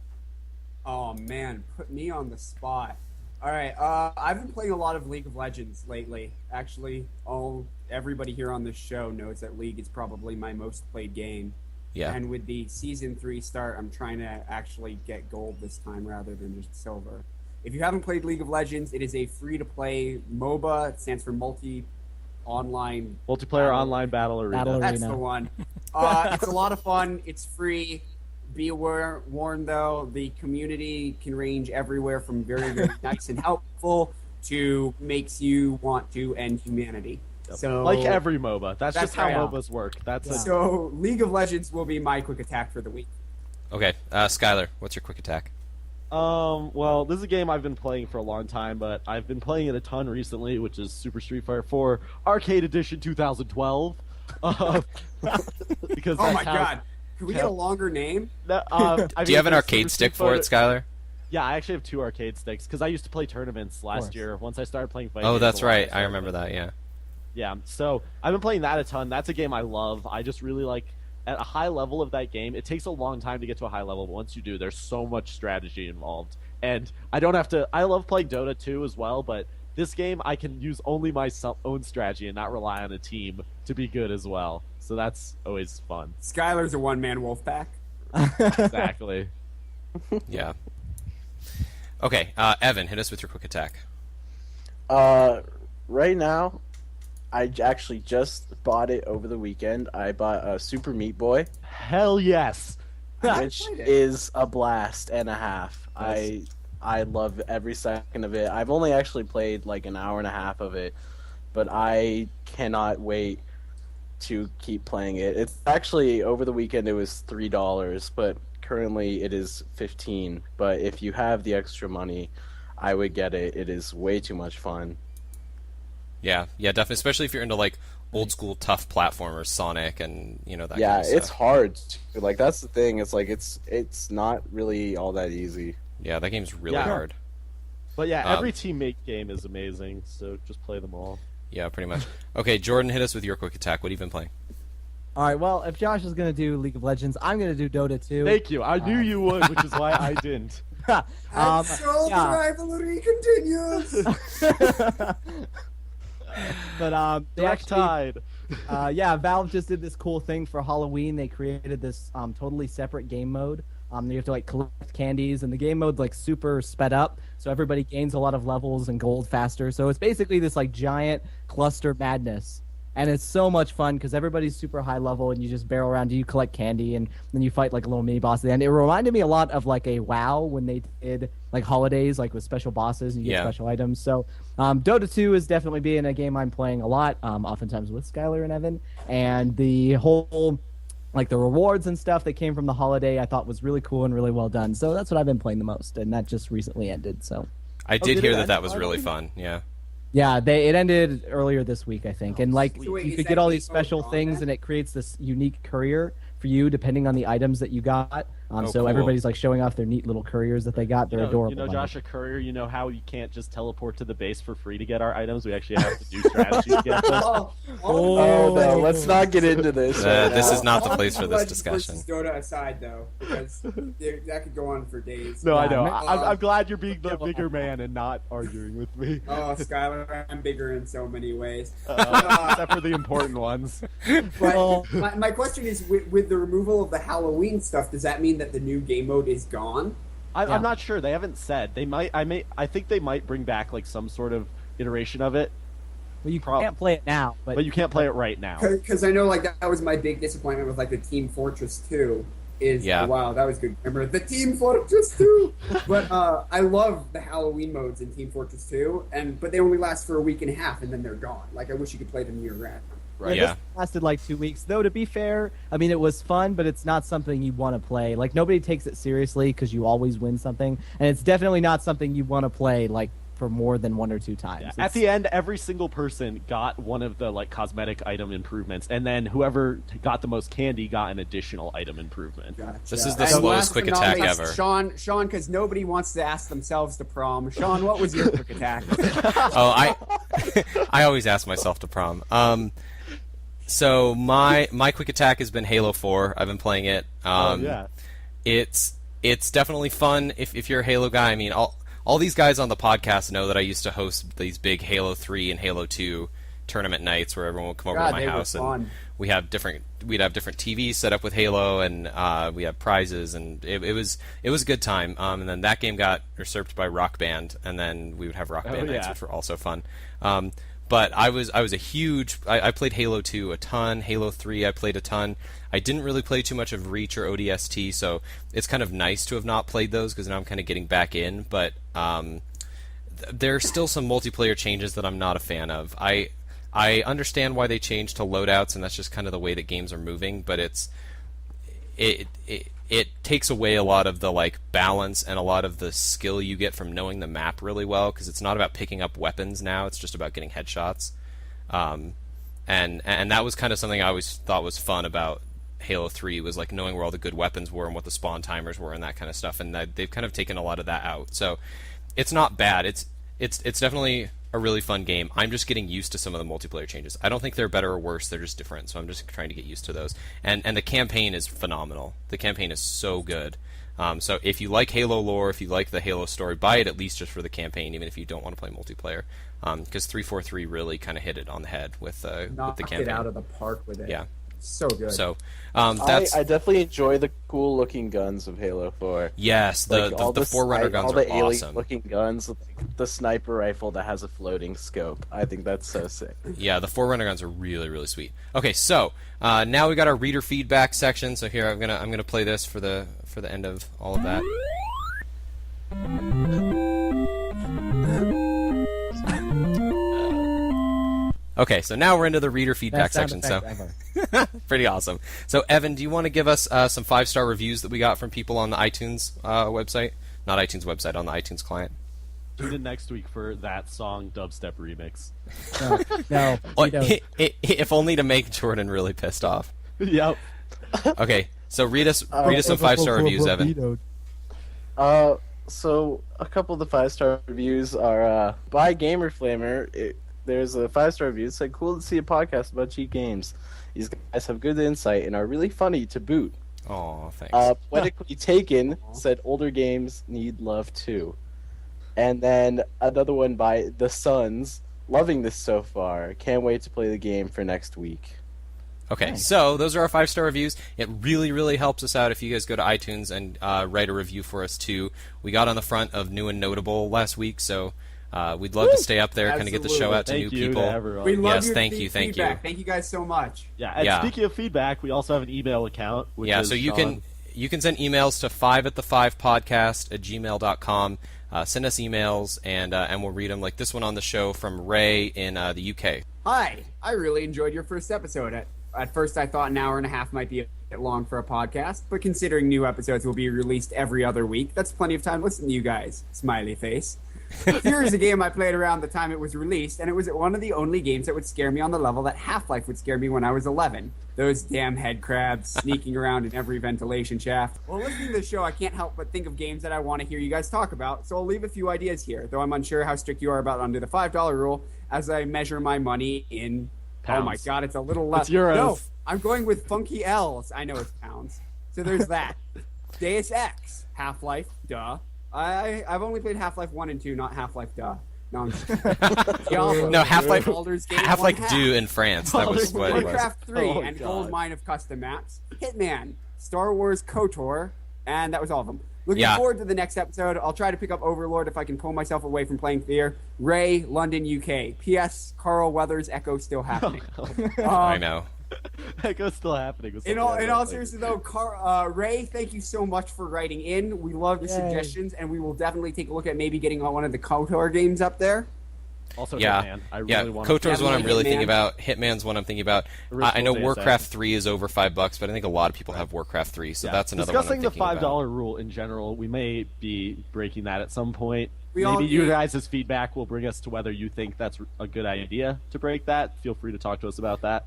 Oh man, put me on the spot. All right, I've been playing a lot of League of Legends lately. Actually, everybody here on this show knows that League is probably my most played game. Yeah. And with the Season 3 start, I'm trying to actually get gold this time rather than just silver. If you haven't played League of Legends, it is a free-to-play MOBA. It stands for Multiplayer Online Battle Arena. That's the one. It's a lot of fun. It's free. Be warned, though, the community can range everywhere from very, very nice and helpful to makes you want to end humanity. So, like every MOBA. That's just how right. MOBAs work. So League of Legends will be my quick attack for the week. Okay, Skylar, what's your quick attack? Well, this is a game I've been playing for a long time, but I've been playing it a ton recently, which is Super Street Fighter 4 Arcade Edition 2012. Because Oh my god. Can we get a longer name? Do Do you have an arcade stick for it, Skylar? Yeah, I actually have 2 arcade sticks because I used to play tournaments last year. Once I started playing fighting Oh, games that's a lot, right. I started remember playing. that. Yeah. Yeah, so I've been playing that a ton. That's a game I love. I just really like at a high level of that game. It takes a long time to get to a high level, but once you do, there's so much strategy involved. And I don't have to. I love playing Dota 2 as well, but this game I can use only my own strategy and not rely on a team to be good as well. So that's always fun. Skylar's a one-man wolf pack. Exactly. Yeah. Okay, Evan, hit us with your quick attack. Right now, I actually just bought it over the weekend. I bought a Super Meat Boy, Hell yes. which is a blast and a half. I love every second of it. I've only actually played like an hour and a half of it, but I cannot wait to keep playing it. It's actually over the weekend it was $3, but currently it is $15. But if you have the extra money, I would get it. It is way too much fun. Yeah, definitely. Especially if you're into like old school tough platformers, Sonic, and that. Yeah, kind of stuff. it's hard. Like that's the thing. It's like it's not really all that easy. Yeah, that game's really Yeah. hard. But yeah, Um, every teammate game is amazing, so just play them all. Yeah, pretty much. Okay, Jordan, hit us with your quick attack. What have you been playing? All right, well, if Josh is going to do League of Legends, I'm going to do Dota 2. Thank you. I knew you would, which is why I didn't. And so the rivalry continues. But they Black actually, Tide. Valve just did this cool thing for Halloween. They created this totally separate game mode. You have to like collect candies, and the game mode's like super sped up, so everybody gains a lot of levels and gold faster. So it's basically this like giant cluster madness, and it's so much fun because everybody's super high level, and you just barrel around, you collect candy, and then you fight like a little mini boss at the end. It reminded me a lot of like a WoW when they did like holidays, like with special bosses and you get special items. So Dota 2 is definitely being a game I'm playing a lot, oftentimes with Skylar and Evan, and the whole like the rewards and stuff that came from the holiday I thought was really cool and really well done. So that's what I've been playing the most, and that just recently ended. So I did did hear it that end that was really already? fun. Yeah. yeah, it ended earlier this week, I think. And like So wait, you is could that get all game these special mode gone things, then? and it creates this unique courier for you depending on the items that you got. So cool. everybody's like showing off their neat little couriers that they got. They're adorable. You know, by the way. Josh, a courier, you know how you can't just teleport to the base for free to get our items? We actually have to do strategy to get them. Oh no, let's not get into this. right This now. is not the place for this Legends discussion. versus Dota aside, though, because that could go on for days. No, I Yeah, know. man. I'm glad you're being the bigger man and not arguing with me. Oh, Skylar, I'm bigger in so many ways. Except for the important ones. But my question is, with the removal of the Halloween stuff, does that mean that the new game mode is gone? Yeah. I'm not sure. They haven't said. They might. I think they might bring back like some sort of iteration of it, Well, you can't play it now, but you can't play it right now. Because I know like that was my big disappointment with like the Team Fortress 2. Yeah. Wow, that was good. Remember the Team Fortress 2? But I love the Halloween modes in Team Fortress 2, but they only last for a week and a half and then they're gone. Like I wish you could play them year round. Right. Yeah. This lasted like 2 weeks. Though, to be fair, I mean, it was fun, but it's not something you want to play. Like, nobody takes it seriously because you always win something. And it's definitely not something you want to play, like, for more than 1 or 2 times. Yeah. It's- At the end, every single person got one of the like cosmetic item improvements, and then whoever got the most candy got an additional item improvement. Gotcha. This is the And slowest last quick but not attack least, ever. Sean, because nobody wants to ask themselves to prom. Sean, what was your quick attack? Oh, I always ask myself to prom. So my quick attack has been Halo 4. I've been playing it. Yeah. It's definitely fun if you're a Halo guy. I mean, all these guys on the podcast know that I used to host these big Halo 3 and Halo 2 tournament nights where everyone would come over God, to my they were house and fun. we'd have different TVs set up with Halo, and we had prizes, and it was a good time. And then that game got usurped by Rock Band, and then we would have Rock Band nights, yeah. which were also fun. But I was a huge. I played Halo 2 a ton. Halo 3 I played a ton. I didn't really play too much of Reach or ODST, so it's kind of nice to have not played those because now I'm kind of getting back in. But there's still some multiplayer changes that I'm not a fan of. I understand why they changed to loadouts, and that's just kind of the way that games are moving. But it takes away a lot of the like balance and a lot of the skill you get from knowing the map really well, because it's not about picking up weapons now, it's just about getting headshots. And that was kind of something I always thought was fun about Halo 3, was like knowing where all the good weapons were and what the spawn timers were and that kind of stuff, and they've kind of taken a lot of that out. So it's not bad. It's definitely a really fun game. I'm just getting used to some of the multiplayer changes. I don't think they're better or worse, they're just different, so I'm just trying to get used to those. And the campaign is phenomenal. The campaign is so good. So if you like Halo lore, if you like the Halo story, buy it at least just for the campaign, even if you don't want to play multiplayer. Because 343 really kind of hit it on the head with the Knocked campaign. it out of the park with it. Yeah. So good. So that's I definitely enjoy the cool looking guns of Halo 4. yes, the Like, all Forerunner guns all are the alien awesome. looking guns, like the sniper rifle that has a floating scope. I think that's so sick. Yeah, the Forerunner guns are really, really sweet. Okay, so now we got our reader feedback section. So here I'm gonna play this for the end of all of that. Okay, so now we're into the reader feedback Best sound section. So effect ever. pretty awesome. So Evan, do you want to give us some 5-star reviews that we got from people on the iTunes website? Not iTunes website, on the iTunes client. Tune in next week for that song dubstep remix. No, Well, you don't. if only to make Jordan really pissed off. Yep. Okay, so read us some 5-star reviews, Evan. So a couple of the 5-star reviews are by Gamer Flamer. There's a 5-star review. It said, "Cool to see a podcast about cheap games. These guys have good insight and are really funny to boot." Oh, thanks. Poetically Taken said, "Older games need love too." And then another one by The Suns. "Loving this so far. Can't wait to play the game for next week." Okay, so those are our 5-star reviews. It really, really helps us out if you guys go to iTunes and write a review for us too. We got on the front of New and Notable last week, so we'd love to stay up there, kind of get the show out to Thank new you people. to everyone. We love Yes, your thank you. feedback. Thank you guys so much. Yeah, and Yeah. speaking of feedback, we also have an email account. Which Yeah, is so you Sean. can send emails to 5at5podcast@gmail.com. Send us emails, and we'll read them, like this one on the show from Ray in the UK. Hi, I really enjoyed your first episode. At first, I thought an hour and a half might be a bit long for a podcast, but considering new episodes will be released every other week, that's plenty of time to listen to you guys. Smiley face. Here is a game I played around the time it was released, and it was one of the only games that would scare me on the level that Half-Life would scare me when I was 11. Those damn head crabs sneaking around in every ventilation shaft. While listening to the show, I can't help but think of games that I want to hear you guys talk about, so I'll leave a few ideas here, though I'm unsure how strict you are about under the $5 rule as I measure my money in... Pounds. Oh my god, it's a little less. It's euros. No, I'm going with funky L's. I know it's pounds. So there's that. Deus Ex, Half-Life, duh. I've only played Half-Life 1 and 2, not Half-Life, duh. No, I'm just Diablo, No, Half-Life Baldur's Gate Half-Life 1.5, 2 in France. That was what it was. Warcraft 3, Oh my and God. Gold Mine of Custom Maps, Hitman, Star Wars KOTOR, and that was all of them. Looking Yeah. forward to the next episode. I'll try to pick up Overlord if I can pull myself away from playing Fear. Ray, London, UK. P.S. Carl Weathers, Echo still happening. I know. Echo's still happening. With In something I all don't like. seriousness, though, Ray, thank you so much for writing in. We love the Yay. suggestions, and we will definitely take a look at maybe getting on one of the KOTOR games up there. Also, Yeah, Hitman. I yeah. really want KOTOR's one I'm really Hitman. thinking about. Hitman's one I'm thinking about. Original I know Deus Warcraft Ex. 3 is over $5, but I think a lot of people have Warcraft 3, so that's another one I'm Discussing the thinking $5 about. rule in general, we may be breaking that at some point. We all- Maybe you guys' feedback will bring us to whether you think that's a good idea to break that. Feel free to talk to us about that.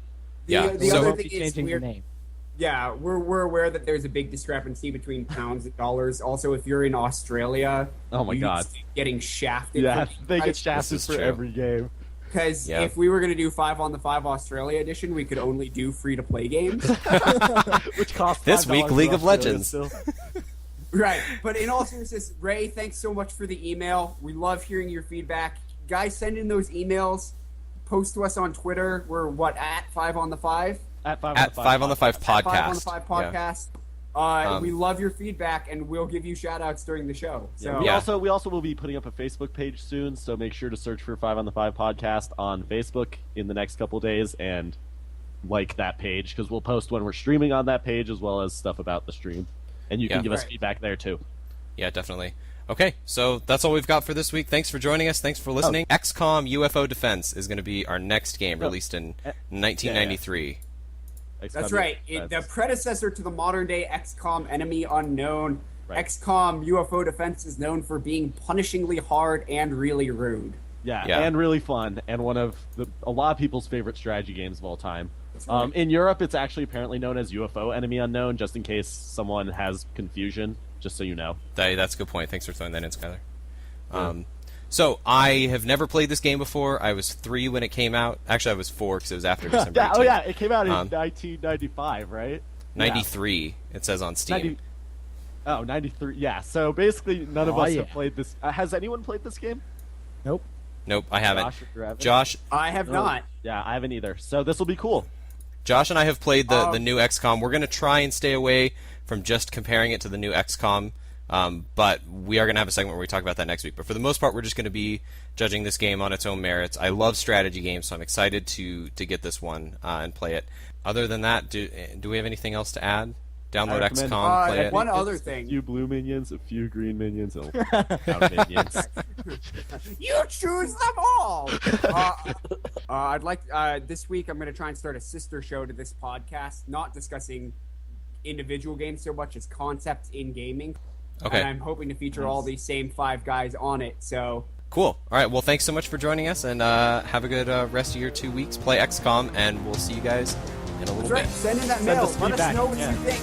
Yeah, The so- other Won't thing be is changing the we're name. Yeah, we're aware that there's a big discrepancy between pounds and dollars. Also, if you're in Australia, Oh my God. getting shafted. Yeah, for they get This shafted is for true. every game. Because Yeah. if we were going to do 5 on the 5 Australia edition, we could only do free-to-play games. Which costs This $5 week, for League of Australia Legends. still. Right. But in all seriousness, Ray, thanks so much for the email. We love hearing your feedback. Guys, send in those emails. Post to us on Twitter. We're at 5 on the 5? At 5 At 5 on the 5 podcast. 5 on the 5 Yeah. podcast. We love your feedback, and we'll give you shout-outs during the show. So We Yeah. also will be putting up a Facebook page soon, so make sure to search for 5 on the 5 podcast on Facebook in the next couple days and like that page because we'll post when we're streaming on that page as well as stuff about the stream. And you Yeah. can give us Right. feedback there too. Yeah, definitely. Okay, so that's all we've got for this week. Thanks for joining us. Thanks for listening. XCOM UFO Defense is going to be our next game, released in 1993. That's right. The predecessor to the modern-day XCOM Enemy Unknown. Right. XCOM UFO Defense is known for being punishingly hard and really rude. Yeah, Yeah. and really fun, and one of a lot of people's favorite strategy games of all time. right. In Europe, it's actually apparently known as UFO Enemy Unknown, just in case someone has confusion, just so you know. That's a good point. Thanks for throwing that in, Skyler. So, I have never played this game before. I was 3 when it came out. Actually, I was 4 because it was after December 18th. Oh yeah, it came out in Um, 1995, right? 93, it says on Steam. 93. Yeah, so basically none of Oh, us yeah. have played this. Has anyone played this game? Nope. Nope, I haven't. Josh, if you haven't? Josh, I have No. not. Yeah, I haven't either. So this will be cool. Josh and I have played the new XCOM. We're going to try and stay away from just comparing it to the new XCOM, but we are going to have a segment where we talk about that next week. But for the most part, we're just going to be judging this game on its own merits. I love strategy games, so I'm excited to get this one and play it. Other than that, do we have anything else to add? Download I recommend- XCOM, play it. one other It's thing. A few blue minions, a few green minions, and brown minions. You choose them all. I'd like this week. I'm going to try and start a sister show to this podcast, not discussing individual games so much as concepts in gaming. Okay. And I'm hoping to feature all these same 5 guys on it. So Cool. All right. Well, thanks so much for joining us, and have a good rest of your 2 weeks. Play XCOM, and we'll see you guys in a little That's right. bit. Send in that Send mail. us Let us feedback, know what yeah. you think.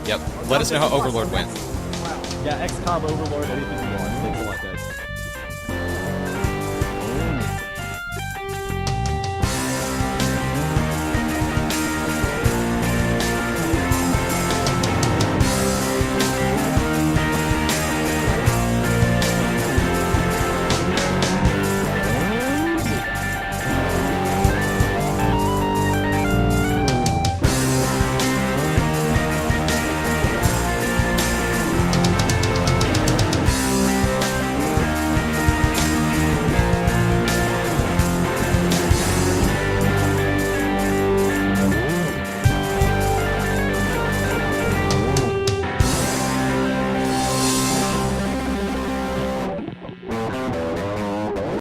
Yep. Let us know how Overlord went. Wow. Yeah, XCOM, Overlord, anything you want.